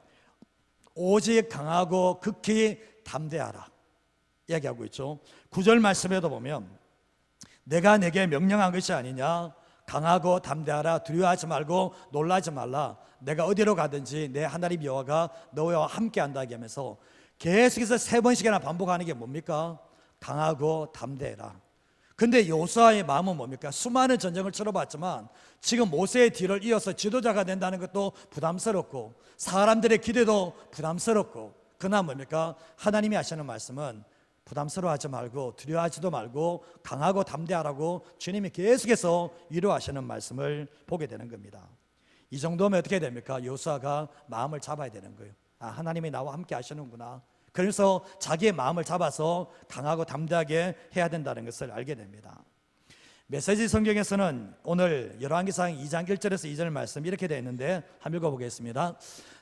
오직 강하고 극히 담대하라 얘기하고 있죠. 9절 말씀에도 보면 내가 내게 명령한 것이 아니냐, 강하고 담대하라, 두려워하지 말고 놀라지 말라, 내가 어디로 가든지 내 하나님 여호와가 너와 함께한다 하면서 계속해서 3번씩이나 반복하는 게 뭡니까? 강하고 담대해라. 근데 여호수아의 마음은 뭡니까? 수많은 전쟁을 치러봤지만 지금 모세의 뒤를 이어서 지도자가 된다는 것도 부담스럽고 사람들의 기대도 부담스럽고, 그러나 뭡니까? 하나님이 하시는 말씀은 부담스러워하지 말고 두려워하지도 말고 강하고 담대하라고 주님이 계속해서 위로하시는 말씀을 보게 되는 겁니다. 이 정도면 어떻게 됩니까? 여호수아가 마음을 잡아야 되는 거예요. 아, 하나님이 나와 함께 하시는구나. 그래서 자기의 마음을 잡아서 강하고 담대하게 해야 된다는 것을 알게 됩니다. 메시지 성경에서는 오늘 열왕기상 2장 1절에서 2절 말씀 이렇게 되어 있는데 한번 읽어보겠습니다.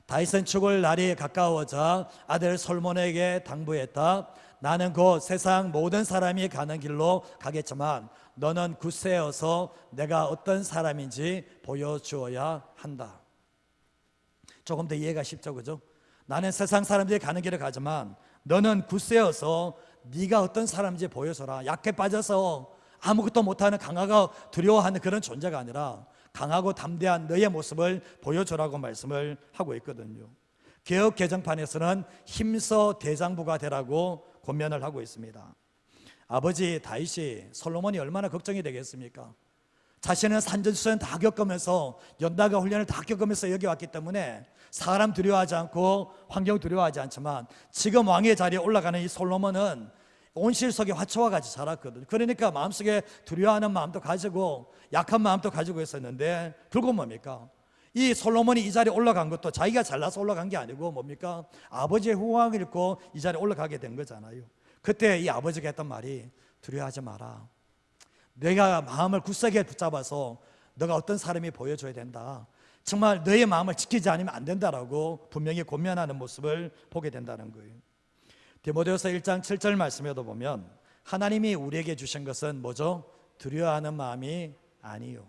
다윗은 죽을 날이 가까워져 아들 솔몬에게 당부했다. 나는 곧 세상 모든 사람이 가는 길로 가겠지만 너는 굳세어서 내가 어떤 사람인지 보여주어야 한다. 조금 더 이해가 쉽죠, 그죠? 나는 세상 사람들이 가는 길을 가지만 너는 굳세어서 네가 어떤 사람인지 보여줘라. 약해 빠져서 아무것도 못하는 강하고 두려워하는 그런 존재가 아니라 강하고 담대한 너의 모습을 보여줘라고 말씀을 하고 있거든요. 개역 개정판에서는 힘써 대장부가 되라고 권면을 하고 있습니다. 아버지 다윗이 솔로몬이 얼마나 걱정이 되겠습니까? 자신은 산전수전 다 겪으면서 연단과 훈련을 다 겪으면서 여기 왔기 때문에 사람 두려워하지 않고 환경 두려워하지 않지만 지금 왕의 자리에 올라가는 이 솔로몬은 온실 속에 화초와 같이 자랐거든요. 그러니까 마음속에 두려워하는 마음도 가지고 약한 마음도 가지고 있었는데 결국 뭡니까? 이 솔로몬이 이 자리에 올라간 것도 자기가 잘나서 올라간 게 아니고 뭡니까? 아버지의 후광을 입고 이 자리에 올라가게 된 거잖아요. 그때 이 아버지가 했던 말이 두려워하지 마라. 내가 마음을 굳세게 붙잡아서 너가 어떤 사람이 보여줘야 된다. 정말 너의 마음을 지키지 않으면 안 된다라고 분명히 권면하는 모습을 보게 된다는 거예요. 디모데후서 1장 7절 말씀에도 보면 하나님이 우리에게 주신 것은 뭐죠? 두려워하는 마음이 아니요.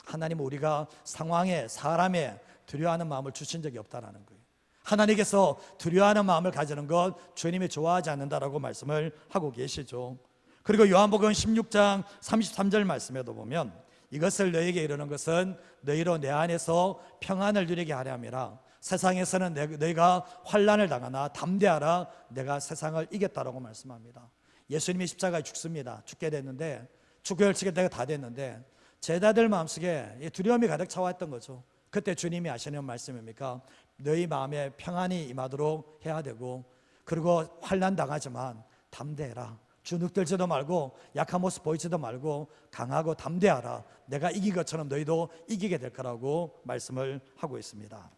하나님은 우리가 상황에 사람에 두려워하는 마음을 주신 적이 없다라는 거예요. 하나님께서 두려워하는 마음을 가지는 것 주님이 좋아하지 않는다라고 말씀을 하고 계시죠. 그리고 요한복음 16장 33절 말씀에도 보면 이것을 너에게 이르는 것은 너희로 내 안에서 평안을 누리게 하려 함이라. 세상에서는 너희가 환난을 당하나 담대하라. 내가 세상을 이겼다라고 말씀합니다. 예수님이 십자가에 죽습니다. 죽게 됐는데 죽을 지게 때가 다 됐는데 제자들 마음속에 두려움이 가득 차왔던 거죠. 그때 주님이 하시는 말씀입니까? 너희 마음에 평안이 임하도록 해야 되고, 그리고 환난 당하지만 담대해라. 주눅들지도 말고 약한 모습 보이지도 말고 강하고 담대하라. 내가 이긴 것처럼 너희도 이기게 될 거라고 말씀을 하고 있습니다.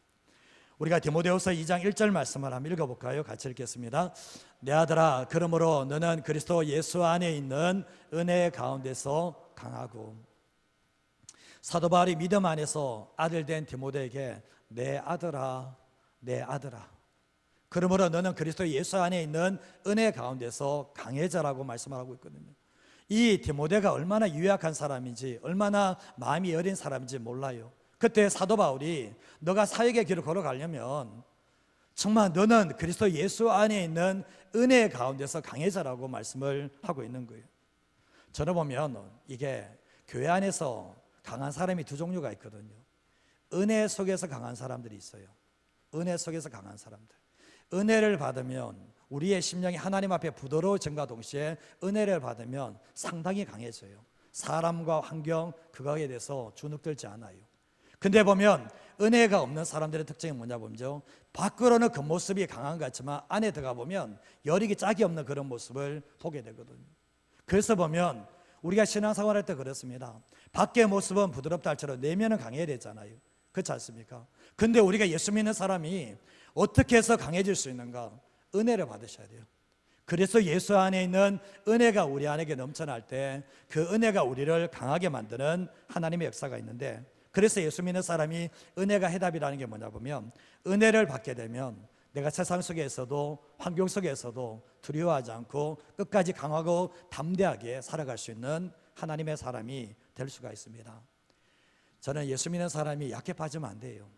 우리가 디모데후서 2장 1절 말씀을 한번 읽어볼까요? 같이 읽겠습니다. 내 아들아, 그러므로 너는 그리스도 예수 안에 있는 은혜 가운데서 강하고. 사도 바울이 믿음 안에서 아들 된 디모데에게 내 아들아, 내 아들아, 그러므로 너는 그리스도 예수 안에 있는 은혜 가운데서 강해져라고 말씀을 하고 있거든요. 이 디모데가 얼마나 유약한 사람인지, 얼마나 마음이 어린 사람인지 몰라요. 그때 사도 바울이 너가 사역의 길을 걸어가려면 정말 너는 그리스도 예수 안에 있는 은혜 가운데서 강해져라고 말씀을 하고 있는 거예요. 저는 보면 이게 교회 안에서 강한 사람이 두 종류가 있거든요. 은혜 속에서 강한 사람들이 있어요. 은혜 속에서 강한 사람들. 은혜를 받으면 우리의 심령이 하나님 앞에 부드러워짐과 동시에 은혜를 받으면 상당히 강해져요. 사람과 환경 그거에 대해서 주눅들지 않아요. 근데 보면 은혜가 없는 사람들의 특징이 뭐냐 보면 밖으로는 겉모습이 강한 것 같지만 안에 들어가 보면 여력이 짝이 없는 그런 모습을 보게 되거든요. 그래서 보면 우리가 신앙생활할 때 그렇습니다. 밖의 모습은 부드럽다 할지라도 내면은 강해야 되잖아요. 그렇지 않습니까? 근데 우리가 예수 믿는 사람이 어떻게 해서 강해질 수 있는가? 은혜를 받으셔야 돼요. 그래서 예수 안에 있는 은혜가 우리 안에게 넘쳐날 때 그 은혜가 우리를 강하게 만드는 하나님의 역사가 있는데, 그래서 예수 믿는 사람이 은혜가 해답이라는 게 뭐냐 보면 은혜를 받게 되면 내가 세상 속에서도 환경 속에서도 두려워하지 않고 끝까지 강하고 담대하게 살아갈 수 있는 하나님의 사람이 될 수가 있습니다. 저는 예수 믿는 사람이 약해 빠지면 안 돼요.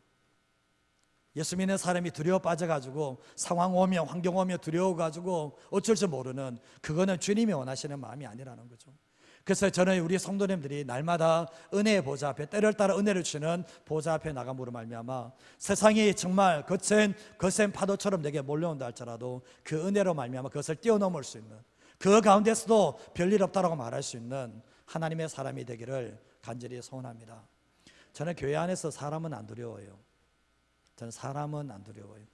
예수 믿는 사람이 두려워 빠져가지고 상황 오면 환경 오면 두려워가지고 어쩔 줄 모르는, 그거는 주님이 원하시는 마음이 아니라는 거죠. 그래서 저는 우리 성도님들이 날마다 은혜의 보좌 앞에, 때를 따라 은혜를 주는 보좌 앞에 나감으로 말미암아 세상이 정말 거센 파도처럼 내게 몰려온다 할지라도 그 은혜로 말미암아 그것을 뛰어넘을 수 있는, 그 가운데서도 별일 없다라고 말할 수 있는 하나님의 사람이 되기를 간절히 소원합니다. 저는 교회 안에서 사람은 안 두려워요. 저는 사람은 안 두려워요.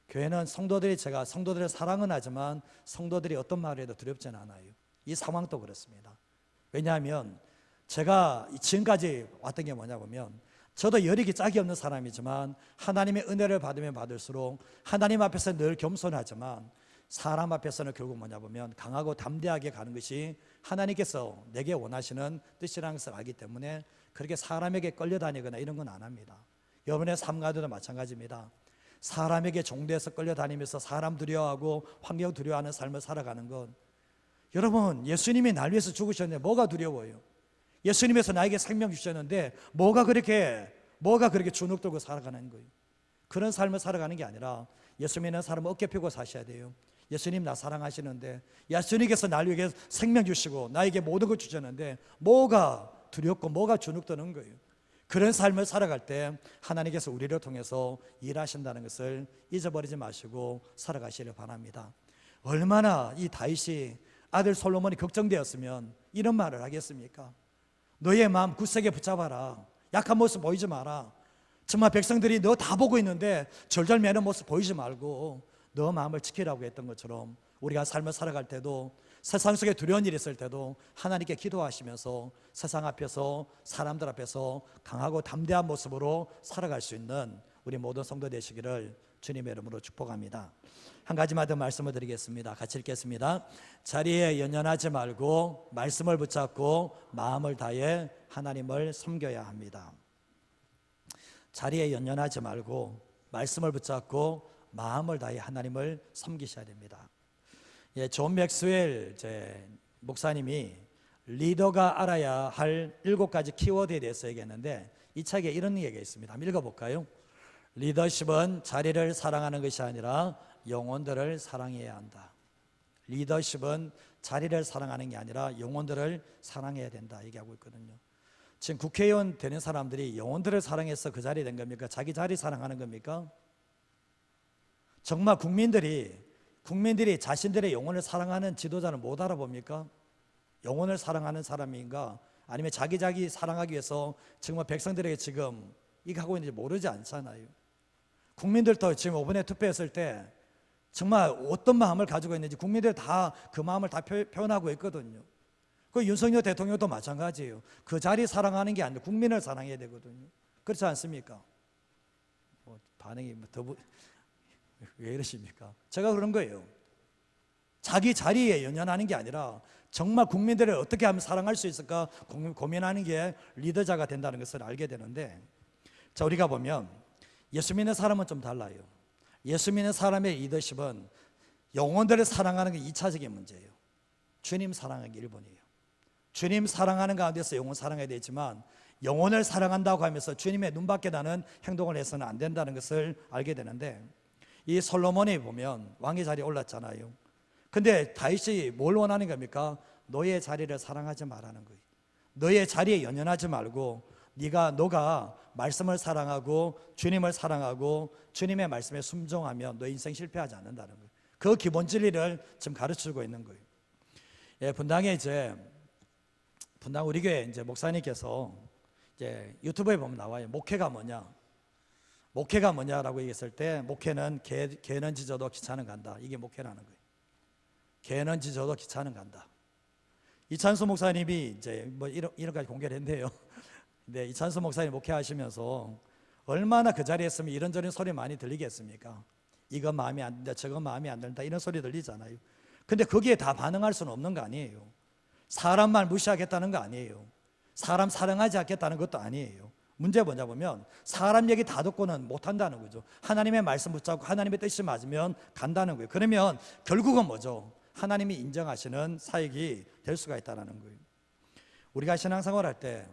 교회는 제가 성도들의 사랑은 하지만 성도들이 어떤 말을 해도 두렵지는 않아요. 이 상황도 그렇습니다. 왜냐하면 제가 지금까지 왔던 게 뭐냐 보면 저도 여력이 짝이 없는 사람이지만 하나님의 은혜를 받으면 받을수록 하나님 앞에서 늘 겸손하지만 사람 앞에서는 결국 뭐냐 보면 강하고 담대하게 가는 것이 하나님께서 내게 원하시는 뜻이라는 것을 알기 때문에 그렇게 사람에게 끌려다니거나 이런 건 안 합니다. 여러분의 삶 가운데도 마찬가지입니다. 사람에게 종대해서 끌려다니면서 사람 두려워하고 환경 두려워하는 삶을 살아가는 건, 여러분 예수님이 날 위해서 죽으셨는데 뭐가 두려워요? 예수님께서 나에게 생명 주셨는데 뭐가 그렇게 주눅 들고 살아가는 거예요? 그런 삶을 살아가는 게 아니라 예수 믿는 사람은 어깨 펴고 사셔야 돼요. 예수님 나 사랑하시는데, 예수님께서 날 위해 생명 주시고 나에게 모든 걸 주셨는데 뭐가 두렵고 뭐가 주눅 드는 거예요? 그런 삶을 살아갈 때 하나님께서 우리를 통해서 일하신다는 것을 잊어버리지 마시고 살아가시길 바랍니다. 얼마나 이 다윗이 아들 솔로몬이 걱정되었으면 이런 말을 하겠습니까? 너의 마음 굳세게 붙잡아라. 약한 모습 보이지 마라. 정말 백성들이 너 다 보고 있는데 절절매는 모습 보이지 말고 너 마음을 지키라고 했던 것처럼 우리가 삶을 살아갈 때도 세상 속에 두려운 일이 있을 때도 하나님께 기도하시면서 세상 앞에서 사람들 앞에서 강하고 담대한 모습으로 살아갈 수 있는 우리 모든 성도 되시기를 주님의 이름으로 축복합니다. 한 가지만 더 말씀을 드리겠습니다. 같이 읽겠습니다. 자리에 연연하지 말고 말씀을 붙잡고 마음을 다해 하나님을 섬겨야 합니다. 자리에 연연하지 말고 말씀을 붙잡고 마음을 다해 하나님을 섬기셔야 됩니다. 존 맥스웰 목사님이 리더가 알아야 할 7가지 키워드에 대해서 얘기했는데 이 책에 이런 얘기가 있습니다. 한번 읽어볼까요? 리더십은 자리를 사랑하는 것이 아니라 영혼들을 사랑해야 한다. 리더십은 자리를 사랑하는 게 아니라 영혼들을 사랑해야 된다 얘기하고 있거든요. 지금 국회의원 되는 사람들이 영혼들을 사랑해서 그 자리에 된 겁니까? 자기 자리 사랑하는 겁니까? 정말 국민들이 자신들의 영혼을 사랑하는 지도자는 못 알아봅니까? 영혼을 사랑하는 사람인가? 아니면 자기 사랑하기 위해서 정말 백성들에게 지금 이거 하고 있는지 모르지 않잖아요. 국민들도 지금 이번에 투표했을 때 정말 어떤 마음을 가지고 있는지 국민들 다 그 마음을 다 표현하고 있거든요. 그 윤석열 대통령도 마찬가지예요. 그 자리 사랑하는 게 아니라 국민을 사랑해야 되거든요. 그렇지 않습니까? 반응이 왜 이러십니까? 제가 그런 거예요. 자기 자리에 연연하는 게 아니라 정말 국민들을 어떻게 하면 사랑할 수 있을까 고민하는 게 리더자가 된다는 것을 알게 되는데, 자, 우리가 보면 예수 믿는 사람은 좀 달라요. 예수 믿는 사람의 리더십은 영혼들을 사랑하는 게 2차적인 문제예요. 주님 사랑하는 게 1번이에요. 주님 사랑하는 가운데서 영혼 사랑해야 되지만 영혼을 사랑한다고 하면서 주님의 눈밖에 나는 행동을 해서는 안 된다는 것을 알게 되는데, 이 솔로몬이 보면 왕의 자리에 올랐잖아요. 근데 다윗이 뭘 원하는 겁니까? 너의 자리를 사랑하지 말라는 거예요. 너의 자리에 연연하지 말고 너가 말씀을 사랑하고 주님을 사랑하고 주님의 말씀에 순종하면 너 인생 실패하지 않는다는 거예요. 그 기본 진리를 지금 가르치고 있는 거예요. 예, 분당에 분당 우리 교회 목사님께서 유튜브에 보면 나와요. 목회가 뭐냐라고 얘기했을 때, 목회는 개는 짖어도 기차는 간다. 이게 목회라는 거예요. 개는 짖어도 기차는 간다. 이찬수 목사님이 이런 까지 공개를 했는데요. 근데 이찬수 목사님 목회하시면서 얼마나 그 자리에 있으면 이런저런 소리 많이 들리겠습니까? 이거 마음에 안 든다, 저거 마음에 안 든다, 이런 소리 들리잖아요. 근데 거기에 다 반응할 수는 없는 거 아니에요. 사람 말 무시하겠다는 거 아니에요. 사람 사랑하지 않겠다는 것도 아니에요. 문제가 뭐냐 보면 사람 얘기 다 듣고는 못한다는 거죠. 하나님의 말씀 붙잡고 하나님의 뜻이 맞으면 간다는 거예요. 그러면 결국은 뭐죠? 하나님이 인정하시는 사역이 될 수가 있다는 거예요. 우리가 신앙생활할 때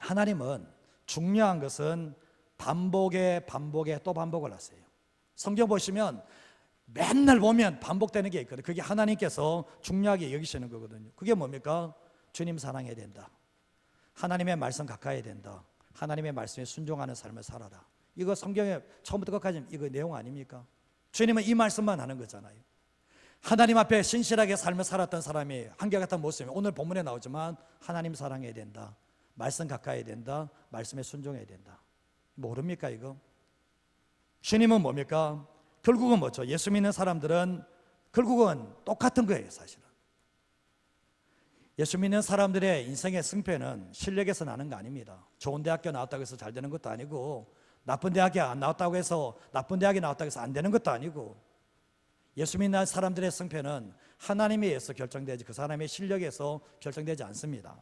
하나님은 중요한 것은 반복에 또 반복을 하세요. 성경 보시면 맨날 보면 반복되는 게 있거든요. 그게 하나님께서 중요하게 여기시는 거거든요. 그게 뭡니까? 주님 사랑해야 된다. 하나님의 말씀 가까이 해야 된다. 하나님의 말씀에 순종하는 삶을 살아라. 이거 성경에 처음부터 끝까지 이거 내용 아닙니까? 주님은 이 말씀만 하는 거잖아요. 하나님 앞에 신실하게 삶을 살았던 사람이 한결같은 모습이 오늘 본문에 나오지만 하나님 사랑해야 된다. 말씀 가까이 해야 된다. 말씀에 순종해야 된다. 모릅니까 이거? 주님은 뭡니까? 결국은 뭐죠? 예수 믿는 사람들은 결국은 똑같은 거예요, 사실은. 예수 믿는 사람들의 인생의 승패는 실력에서 나는 거 아닙니다. 좋은 대학교 나왔다고 해서 잘 되는 것도 아니고, 나쁜 대학에 안 나왔다고 해서 나쁜 대학에 나왔다고 해서 안 되는 것도 아니고, 예수 믿는 사람들의 승패는 하나님에 의해서 결정되지 그 사람의 실력에서 결정되지 않습니다.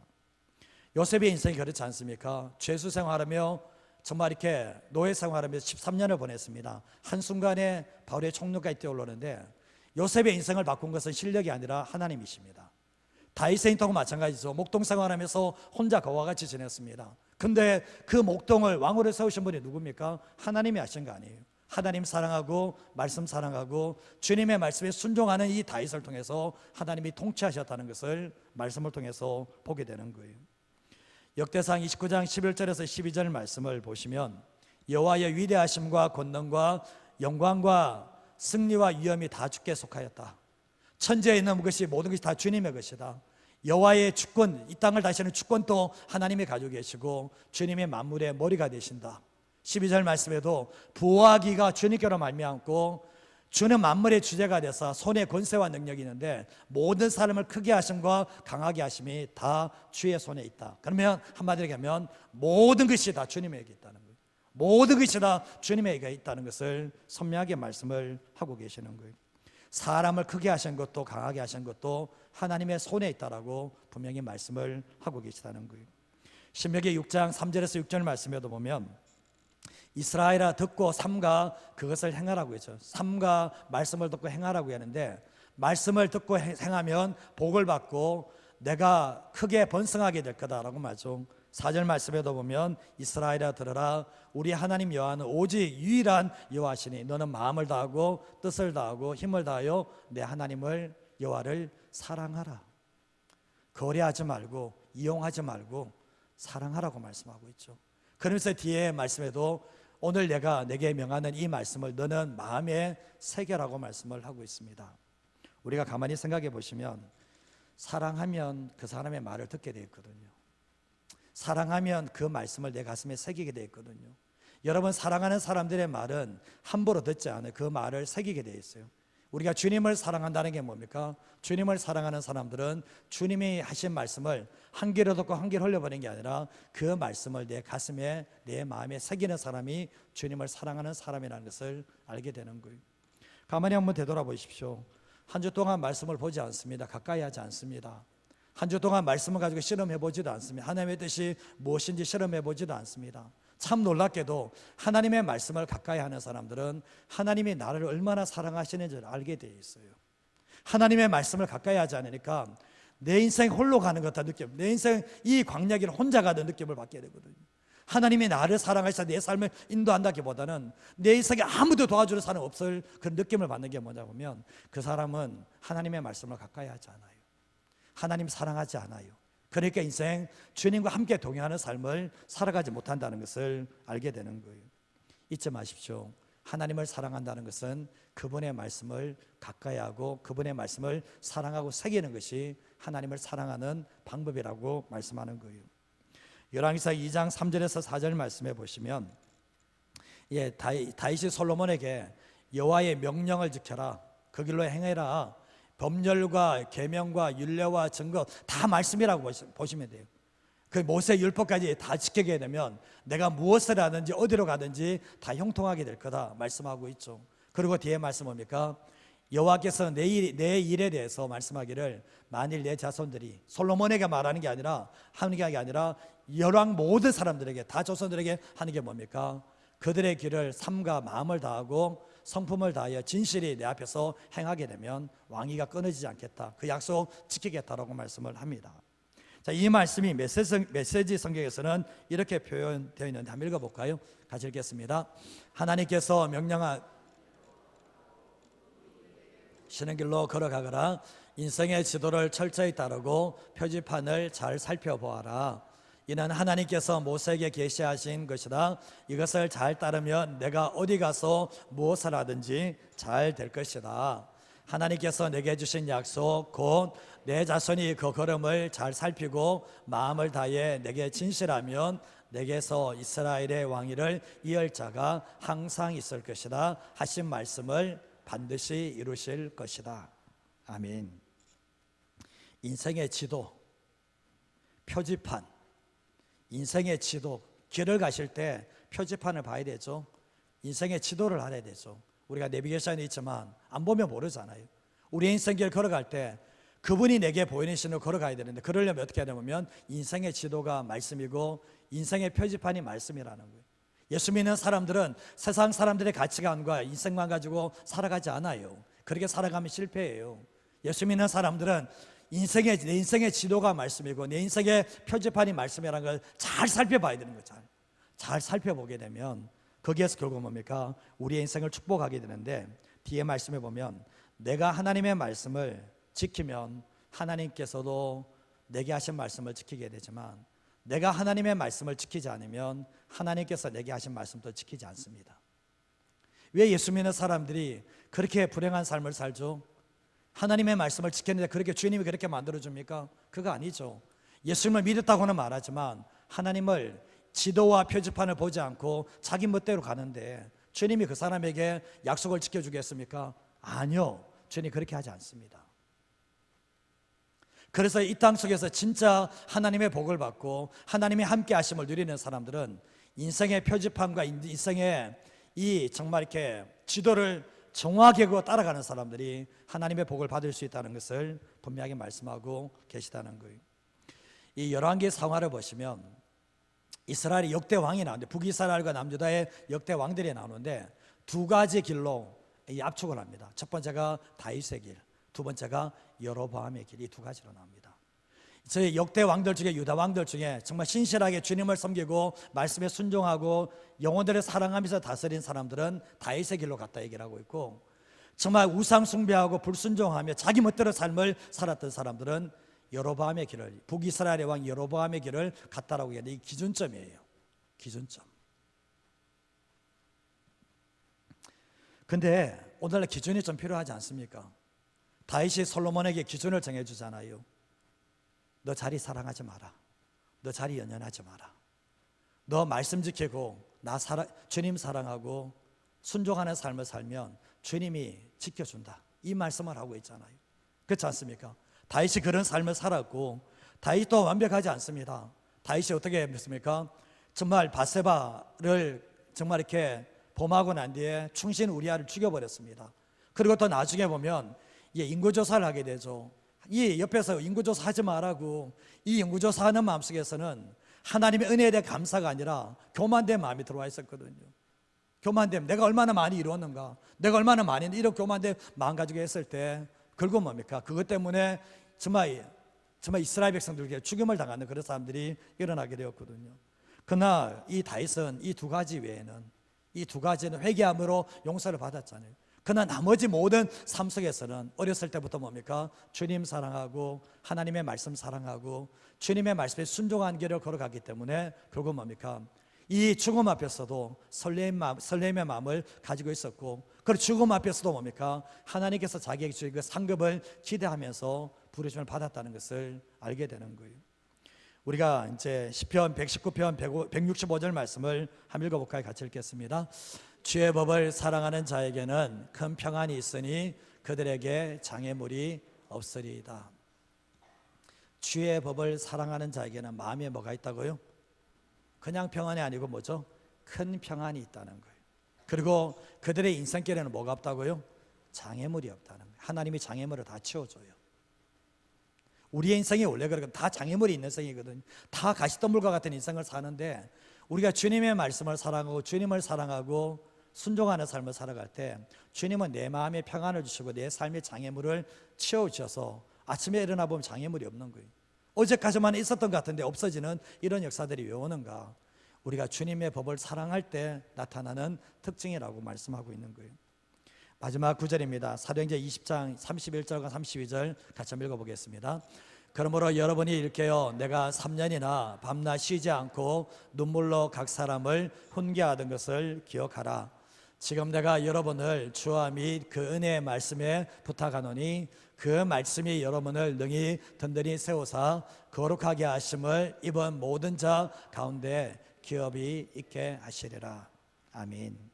요셉의 인생이 그렇지 않습니까? 죄수 생활하며 정말 이렇게 노예 생활하며 13년을 보냈습니다. 한순간에 바울의 총독까지 뛰어오르는데 요셉의 인생을 바꾼 것은 실력이 아니라 하나님이십니다. 다윗의 인통은 마찬가지죠. 목동 생활하면서 혼자 거와 같이 지냈습니다. 근데 그 목동을 왕으로 세우신 분이 누굽니까? 하나님이 하신 거 아니에요. 하나님 사랑하고 말씀 사랑하고 주님의 말씀에 순종하는 이 다윗을 통해서 하나님이 통치하셨다는 것을 말씀을 통해서 보게 되는 거예요. 역대상 29장 11절에서 12절 말씀을 보시면 여호와의 위대하심과 권능과 영광과 승리와 위엄이 다 주께 속하였다. 천지에 있는 것이 모든 것이 다 주님의 것이다. 여호와의 주권, 이 땅을 다스리는 주권도 하나님이 가지고 계시고 주님의 만물의 머리가 되신다. 12절 말씀에도 부하기가 주님께로 말미암고 주는 만물의 주제가 돼서 손에 권세와 능력이 있는데 모든 사람을 크게 하심과 강하게 하심이 다 주의 손에 있다. 그러면 한마디로 얘기하면 모든 것이 다 주님에게 있다는 거예요. 모든 것이 다 주님에게 있다는 것을 선명하게 말씀을 하고 계시는 거예요. 사람을 크게 하신 것도 강하게 하신 것도 하나님의 손에 있다라고 분명히 말씀을 하고 계시다는 거예요. 신명기 6장 3절에서 6절 말씀에도 보면 이스라엘아 듣고 삼가 그것을 행하라고 했죠. 삼가 말씀을 듣고 행하라고 하는데 말씀을 듣고 행하면 복을 받고 내가 크게 번성하게 될 거다라고 말죠. 4절 말씀에도 보면 이스라엘아 들으라 우리 하나님 여호와는 오직 유일한 여호와시니 너는 마음을 다하고 뜻을 다하고 힘을 다하여 내 하나님을 여호와를 사랑하라. 거래하지 말고 이용하지 말고 사랑하라고 말씀하고 있죠. 그러면서 뒤에 말씀에도 오늘 내가 내게 명하는 이 말씀을 너는 마음에 새겨라고 말씀을 하고 있습니다. 우리가 가만히 생각해 보시면 사랑하면 그 사람의 말을 듣게 되어 있거든요. 사랑하면 그 말씀을 내 가슴에 새기게 되어 있거든요. 여러분 사랑하는 사람들의 말은 함부로 듣지 않아요. 그 말을 새기게 되어 있어요. 우리가 주님을 사랑한다는 게 뭡니까? 주님을 사랑하는 사람들은 주님이 하신 말씀을 한 귀로 듣고 한 귀로 흘려버리는 게 아니라 그 말씀을 내 가슴에 내 마음에 새기는 사람이 주님을 사랑하는 사람이라는 것을 알게 되는 거예요. 가만히 한번 되돌아보십시오. 한 주 동안 말씀을 보지 않습니다. 가까이 하지 않습니다. 한 주 동안 말씀을 가지고 실험해보지도 않습니다. 하나님의 뜻이 무엇인지 실험해보지도 않습니다. 참 놀랍게도 하나님의 말씀을 가까이 하는 사람들은 하나님이 나를 얼마나 사랑하시는지를 알게 되어 있어요. 하나님의 말씀을 가까이 하지 않으니까 내 인생 홀로 가는 것 같은 느낌, 내 인생 이 광야길을 혼자 가는 느낌을 받게 되거든요. 하나님이 나를 사랑하셔서 내 삶을 인도한다기보다는 내 인생에 아무도 도와줄 사람 없을 그런 느낌을 받는 게 뭐냐 보면 그 사람은 하나님의 말씀을 가까이 하지 않아요. 하나님 사랑하지 않아요. 그러니까 인생 주님과 함께 동행하는 삶을 살아가지 못한다는 것을 알게 되는 거예요. 잊지 마십시오. 하나님을 사랑한다는 것은 그분의 말씀을 가까이 하고 그분의 말씀을 사랑하고 새기는 것이 하나님을 사랑하는 방법이라고 말씀하는 거예요. 열왕기사 2장 3절에서 4절 말씀해 보시면 다윗이 솔로몬에게 여호와의 명령을 지켜라, 그 길로 행해라, 법률과 계명과 율례와 증거 다 말씀이라고 보시면 돼요. 그 모세 율법까지 다 지키게 되면 내가 무엇을 하든지 어디로 가든지 다 형통하게 될 거다 말씀하고 있죠. 그리고 뒤에 말씀 뭡니까? 여호와께서 내 일에 대해서 말씀하기를 만일 내 자손들이, 솔로몬에게 말하는 게 아니라 하는 게 아니라 열왕 모든 사람들에게, 다 조선들에게 하는 게 뭡니까? 그들의 길을 삶과 마음을 다하고 성품을 다하여 진실이 내 앞에서 행하게 되면 왕위가 끊어지지 않겠다, 그 약속 지키겠다라고 말씀을 합니다. 자, 이 말씀이 메시지 성경에서는 이렇게 표현되어 있는데 한번 읽어볼까요? 같이 읽겠습니다. 하나님께서 명령하시는 길로 걸어가거라. 인생의 지도를 철저히 따르고 표지판을 잘 살펴보아라. 이는 하나님께서 모세에게 계시하신 것이다. 이것을 잘 따르면 내가 어디 가서 무엇을 하든지 잘 될 것이다. 하나님께서 내게 주신 약속 곧 내 자손이 그 걸음을 잘 살피고 마음을 다해 내게 진실하면 내게서 이스라엘의 왕위를 이을 자가 항상 있을 것이다 하신 말씀을 반드시 이루실 것이다. 아멘. 인생의 지도, 표지판, 인생의 지도, 길을 가실 때 표지판을 봐야 되죠. 인생의 지도를 알아야 되죠. 우리가 내비게이션이 있지만 안 보면 모르잖아요. 우리 인생길 걸어갈 때 그분이 내게 보이는 신으로 걸어가야 되는데, 그러려면 어떻게 해야 되냐면 인생의 지도가 말씀이고 인생의 표지판이 말씀이라는 거예요. 예수 믿는 사람들은 세상 사람들의 가치관과 인생만 가지고 살아가지 않아요. 그렇게 살아가면 실패해요. 예수 믿는 사람들은 내 인생의 지도가 말씀이고 내 인생의 표지판이 말씀이라는 걸 잘 살펴봐야 되는 거죠. 잘 살펴보게 되면 거기에서 결국 뭡니까? 우리의 인생을 축복하게 되는데, 뒤에 말씀해 보면 내가 하나님의 말씀을 지키면 하나님께서도 내게 하신 말씀을 지키게 되지만, 내가 하나님의 말씀을 지키지 않으면 하나님께서 내게 하신 말씀도 지키지 않습니다. 왜 예수 믿는 사람들이 그렇게 불행한 삶을 살죠? 하나님의 말씀을 지켰는데 그렇게 주님이 그렇게 만들어줍니까? 그거 아니죠. 예수님을 믿었다고는 말하지만 하나님을 지도와 표지판을 보지 않고 자기 멋대로 가는데 주님이 그 사람에게 약속을 지켜주겠습니까? 아니요. 주님이 그렇게 하지 않습니다. 그래서 이 땅 속에서 진짜 하나님의 복을 받고 하나님의 함께 하심을 누리는 사람들은 인생의 표지판과 인생의 이 정말 이렇게 지도를 정확하게 따라가는 사람들이 하나님의 복을 받을 수 있다는 것을 분명하게 말씀하고 계시다는 거예요. 이 열왕기 상하를 보시면 이스라엘의 역대 왕이 나오는데, 북이스라엘과 남유다의 역대 왕들이 나오는데 두 가지 길로 이 압축을 합니다. 첫 번째가 다윗의 길, 두 번째가 여로보암의 길, 이 두 가지로 나옵니다. 저희 역대 왕들 중에, 유다 왕들 중에 정말 신실하게 주님을 섬기고 말씀에 순종하고 영혼들을 사랑하면서 다스린 사람들은 다윗의 길로 갔다 얘기를 하고 있고, 정말 우상 숭배하고 불순종하며 자기 멋대로 삶을 살았던 사람들은 여로보암의 길을, 북이스라엘의 왕 여로보암의 길을 갔다라고 얘기하는데, 이 기준점이에요. 기준점. 근데 오늘날 기준이 좀 필요하지 않습니까? 다윗이 솔로몬에게 기준을 정해주잖아요. 너 자리 사랑하지 마라. 너 자리 연연하지 마라. 너 말씀 지키고 주님 사랑하고 순종하는 삶을 살면 주님이 지켜준다. 이 말씀을 하고 있잖아요. 그렇지 않습니까? 다윗이 그런 삶을 살았고, 다윗도 완벽하지 않습니다. 다윗이 어떻게 했습니까? 정말 바세바를 정말 이렇게 범하고 난 뒤에 충신 우리아를 죽여버렸습니다. 그리고 또 나중에 보면 인구조사를 하게 되죠. 이 옆에서 인구조사 하지 말라고, 이 인구조사하는 마음속에서는 하나님의 은혜에 대한 감사가 아니라 교만된 마음이 들어와 있었거든요. 교만됨, 내가 얼마나 많이 이루었는가, 내가 얼마나 많이 이런 교만된 마음 가지고 했을 때 결국 뭡니까? 그것 때문에 정말 이스라엘 백성들에게 죽임을 당하는 그런 사람들이 일어나게 되었거든요. 그러나 이 다윗은 이 두 가지 외에는, 이 두 가지는 회개함으로 용서를 받았잖아요. 그러나 나머지 모든 삶 속에서는 어렸을 때부터 뭡니까? 주님 사랑하고 하나님의 말씀 사랑하고 주님의 말씀에 순종한 길을 걸어가기 때문에 결국 뭡니까? 이 죽음 앞에서도 설렘의 마음을 가지고 있었고, 그리고 죽음 앞에서도 뭡니까? 하나님께서 자기에게 주신 그 상급을 기대하면서 부르심을 받았다는 것을 알게 되는 거예요. 우리가 이제 시편 119편 165절 말씀을 한번 읽어볼까요? 같이 읽겠습니다. 주의 법을 사랑하는 자에게는 큰 평안이 있으니 그들에게 장애물이 없으리이다. 주의 법을 사랑하는 자에게는 마음에 뭐가 있다고요? 그냥 평안이 아니고 뭐죠? 큰 평안이 있다는 거예요. 그리고 그들의 인생길에는 뭐가 없다고요? 장애물이 없다는 거예요. 하나님이 장애물을 다 치워줘요. 우리의 인생이 원래 그렇거든요. 다 장애물이 있는 인생이거든요. 다 가시덤불과 같은 인생을 사는데 우리가 주님의 말씀을 사랑하고 주님을 사랑하고 순종하는 삶을 살아갈 때 주님은 내 마음에 평안을 주시고 내 삶의 장애물을 치워주셔서 아침에 일어나 보면 장애물이 없는 거예요. 어제까지만 있었던 것 같은데 없어지는 이런 역사들이 왜 오는가? 우리가 주님의 법을 사랑할 때 나타나는 특징이라고 말씀하고 있는 거예요. 마지막 구절입니다. 사도행전 20장 31절과 32절 같이 한번 읽어보겠습니다. 그러므로 여러분이 일깨어 내가 3년이나 밤낮 쉬지 않고 눈물로 각 사람을 훈계하던 것을 기억하라. 지금 내가 여러분을 주와 및 그 은혜의 말씀에 부탁하노니 그 말씀이 여러분을 능히 든든히 세우사 거룩하게 하심을 입은 모든 자 가운데 기업이 있게 하시리라. 아멘.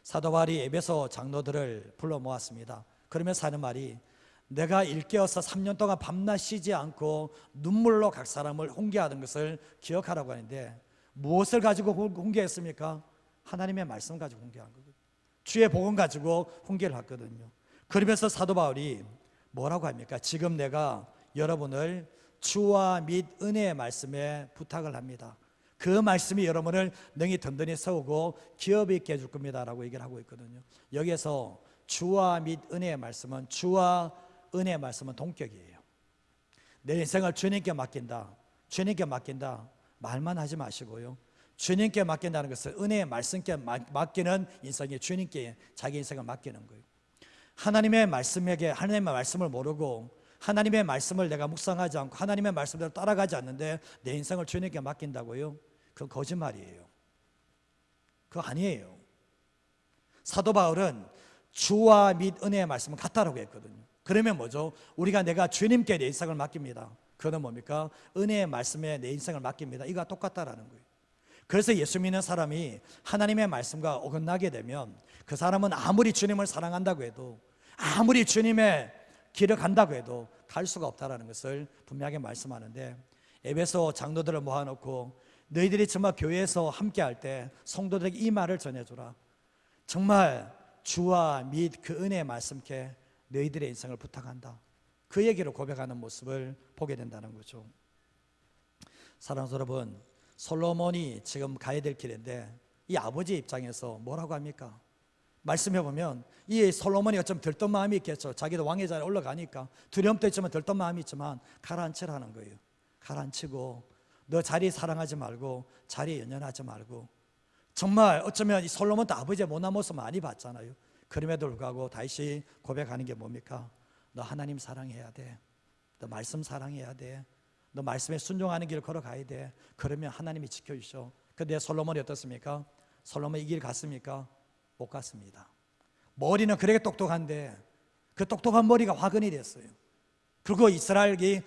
사도 바울이 에베소 장로들을 불러 모았습니다. 그러면서 하는 말이 내가 일깨어서 3년 동안 밤낮 쉬지 않고 눈물로 각 사람을 훈계하던 것을 기억하라고 하는데 무엇을 가지고 훈계했습니까? 하나님의 말씀 가지고 훈계한 거거든요. 주의 복음 가지고 훈계를 했거든요. 그러면서 사도 바울이 뭐라고 합니까? 지금 내가 여러분을 주와 및 은혜의 말씀에 부탁을 합니다. 그 말씀이 여러분을 능히 든든히 세우고 기업 있게 해줄 겁니다 라고 얘기를 하고 있거든요. 여기에서 주와 및 은혜의 말씀은, 주와 은혜의 말씀은 동격이에요. 내 인생을 주님께 맡긴다, 주님께 맡긴다 말만 하지 마시고요, 주님께 맡긴다는 것은 은혜의 말씀께 맡기는 인생이 주님께 자기 인생을 맡기는 거예요. 하나님의 말씀에게, 하나님의 말씀을 모르고 하나님의 말씀을 내가 묵상하지 않고 하나님의 말씀대로 따라가지 않는데 내 인생을 주님께 맡긴다고요? 그건 거짓말이에요. 그거 아니에요. 사도 바울은 주와 및 은혜의 말씀은 같다라고 했거든요. 그러면 뭐죠? 우리가 내가 주님께 내 인생을 맡깁니다. 그거는 뭡니까? 은혜의 말씀에 내 인생을 맡깁니다. 이거와 똑같다라는 거예요. 그래서 예수 믿는 사람이 하나님의 말씀과 어긋나게 되면 그 사람은 아무리 주님을 사랑한다고 해도, 아무리 주님의 길을 간다고 해도 갈 수가 없다라는 것을 분명하게 말씀하는데, 에베소 장로들을 모아놓고 너희들이 정말 교회에서 함께할 때 성도들에게 이 말을 전해주라. 정말 주와 및 그 은혜의 말씀께 너희들의 인생을 부탁한다. 그 얘기를 고백하는 모습을 보게 된다는 거죠. 사랑하는 여러분, 솔로몬이 지금 가야 될 길인데 이 아버지 입장에서 뭐라고 합니까? 말씀해 보면 이 솔로몬이 어쩌면 들떴 마음이 있겠죠. 자기도 왕의 자리에 올라가니까 두려움도 있지만 들떴 마음이 있지만 가라앉히라는 거예요. 가라앉히고 너 자리 사랑하지 말고 자리에 연연하지 말고. 정말 어쩌면 이 솔로몬도 아버지의 못난 모습 많이 봤잖아요. 그럼에도 불구하고 다시 고백하는 게 뭡니까? 너 하나님 사랑해야 돼. 너 말씀 사랑해야 돼. 너 말씀에 순종하는 길을 걸어가야 돼. 그러면 하나님이 지켜주셔. 근데 솔로몬이 어떻습니까? 솔로몬이 이 길 갔습니까? 못 갔습니다. 머리는 그렇게 똑똑한데 그 똑똑한 머리가 화근이 됐어요. 그리고 이스라엘이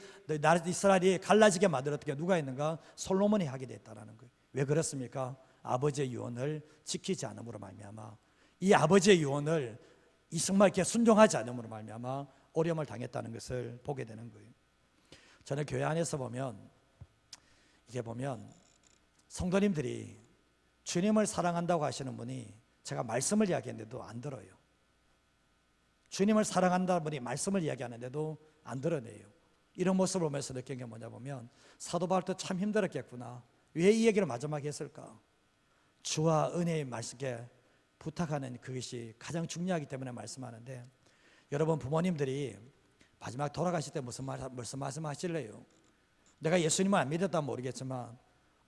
갈라지게 만들었던 게 누가 있는가? 솔로몬이 하게 됐다는 거예요. 왜 그렇습니까? 아버지의 유언을 지키지 않음으로 말미암아, 이 아버지의 유언을 이승만께 순종하지 않음으로 말미암아 어려움을 당했다는 것을 보게 되는 거예요. 저는 교회 안에서 보면 성도님들이 주님을 사랑한다고 하시는 분이 제가 말씀을 이야기했는데도 안 들어요. 주님을 사랑한다는 분이 말씀을 이야기하는데도 안 들어내요. 이런 모습을 보면서 느낀 게 뭐냐 보면 사도 바울도 참 힘들었겠구나. 왜 이 얘기를 마지막에 했을까? 주와 은혜의 말씀에 부탁하는 그것이 가장 중요하기 때문에 말씀하는데, 여러분 부모님들이 마지막 돌아가실 때 무슨 말씀하실래요? 내가 예수님을 안 믿었다면 모르겠지만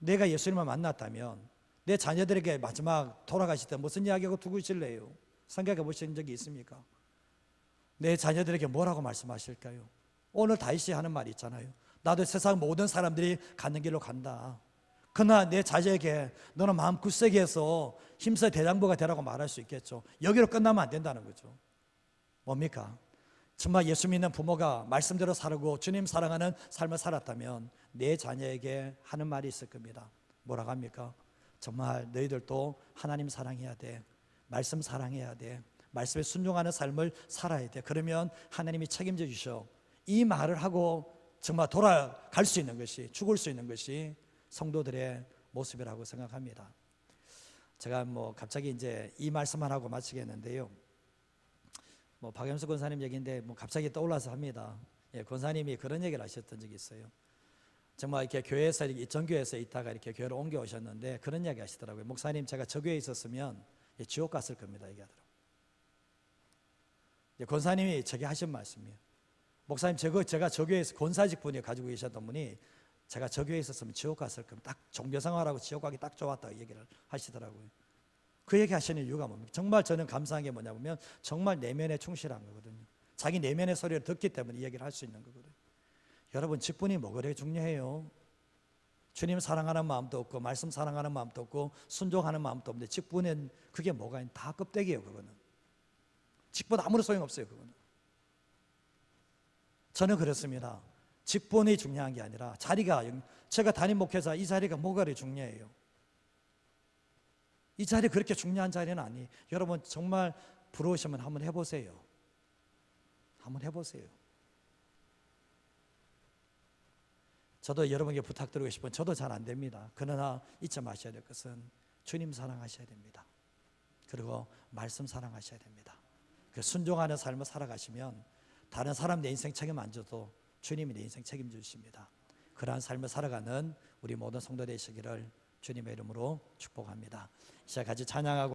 내가 예수님을 만났다면 내 자녀들에게 마지막 돌아가실 때 무슨 이야기하고 죽으실래요? 생각해 보신 적이 있습니까? 내 자녀들에게 뭐라고 말씀하실까요? 오늘 다윗이 하는 말이 있잖아요. 나도 세상 모든 사람들이 가는 길로 간다. 그러나 내 자녀에게 너는 마음 굳세게 해서 힘써 대장부가 되라고 말할 수 있겠죠. 여기로 끝나면 안 된다는 거죠. 뭡니까? 정말 예수 믿는 부모가 말씀대로 살고 주님 사랑하는 삶을 살았다면 내 자녀에게 하는 말이 있을 겁니다. 뭐라고 합니까? 정말 너희들도 하나님 사랑해야 돼. 말씀 사랑해야 돼. 말씀에 순종하는 삶을 살아야 돼. 그러면 하나님이 책임져 주셔. 이 말을 하고 정말 돌아갈 수 있는 것이, 죽을 수 있는 것이 성도들의 모습이라고 생각합니다. 제가 갑자기 이제 이 말씀만 하고 마치겠는데요. 박영수 권사님 얘기인데 갑자기 떠올라서 합니다. 예, 권사님이 그런 얘기를 하셨던 적이 있어요. 정말 이렇게 교회에서 이천교회에서 있다가 이렇게 교회로 옮겨 오셨는데 그런 이야기 하시더라고요. 목사님, 제가 저 교회에 있었으면 지옥 갔을 겁니다. 얘기하더라고요. 권사님이 제게 하신 말씀이에요. 목사님, 제가 저 교회에서 권사직 분이 가지고 계셨던 분이 제가 저 교회에 있었으면 지옥 갔을 겁니다. 딱 종교생활하고 지옥 가기 딱 좋았다고 얘기를 하시더라고요. 그 얘기 하시는 이유가 뭡니까? 정말 저는 감사한 게 뭐냐면 정말 내면에 충실한 거거든요. 자기 내면의 소리를 듣기 때문에 이 얘기를 할 수 있는 거거든요. 여러분, 직분이 뭐 그래 중요해요? 주님 사랑하는 마음도 없고 말씀 사랑하는 마음도 없고 순종하는 마음도 없는데 직분은 그게 뭐가 있는, 다 껍데기예요. 그거는 직분 아무런 소용없어요. 그거는. 저는 그렇습니다. 직분이 중요한 게 아니라 자리가, 제가 담임 목회자 이 자리가 뭐가 그래 중요해요? 이 자리 그렇게 중요한 자리는 아니에요. 여러분, 정말 부러우시면 한번 해보세요. 한번 해보세요. 저도 여러분에게 부탁드리고 싶은, 저도 잘 안 됩니다. 그러나 잊지 마셔야 될 것은 주님 사랑하셔야 됩니다. 그리고 말씀 사랑하셔야 됩니다. 그 순종하는 삶을 살아가시면 다른 사람 내 인생 책임 안 져도 주님이 내 인생 책임져 주십니다. 그러한 삶을 살아가는 우리 모든 성도 되시기를 주님의 이름으로 축복합니다. 이제 같이 찬양하고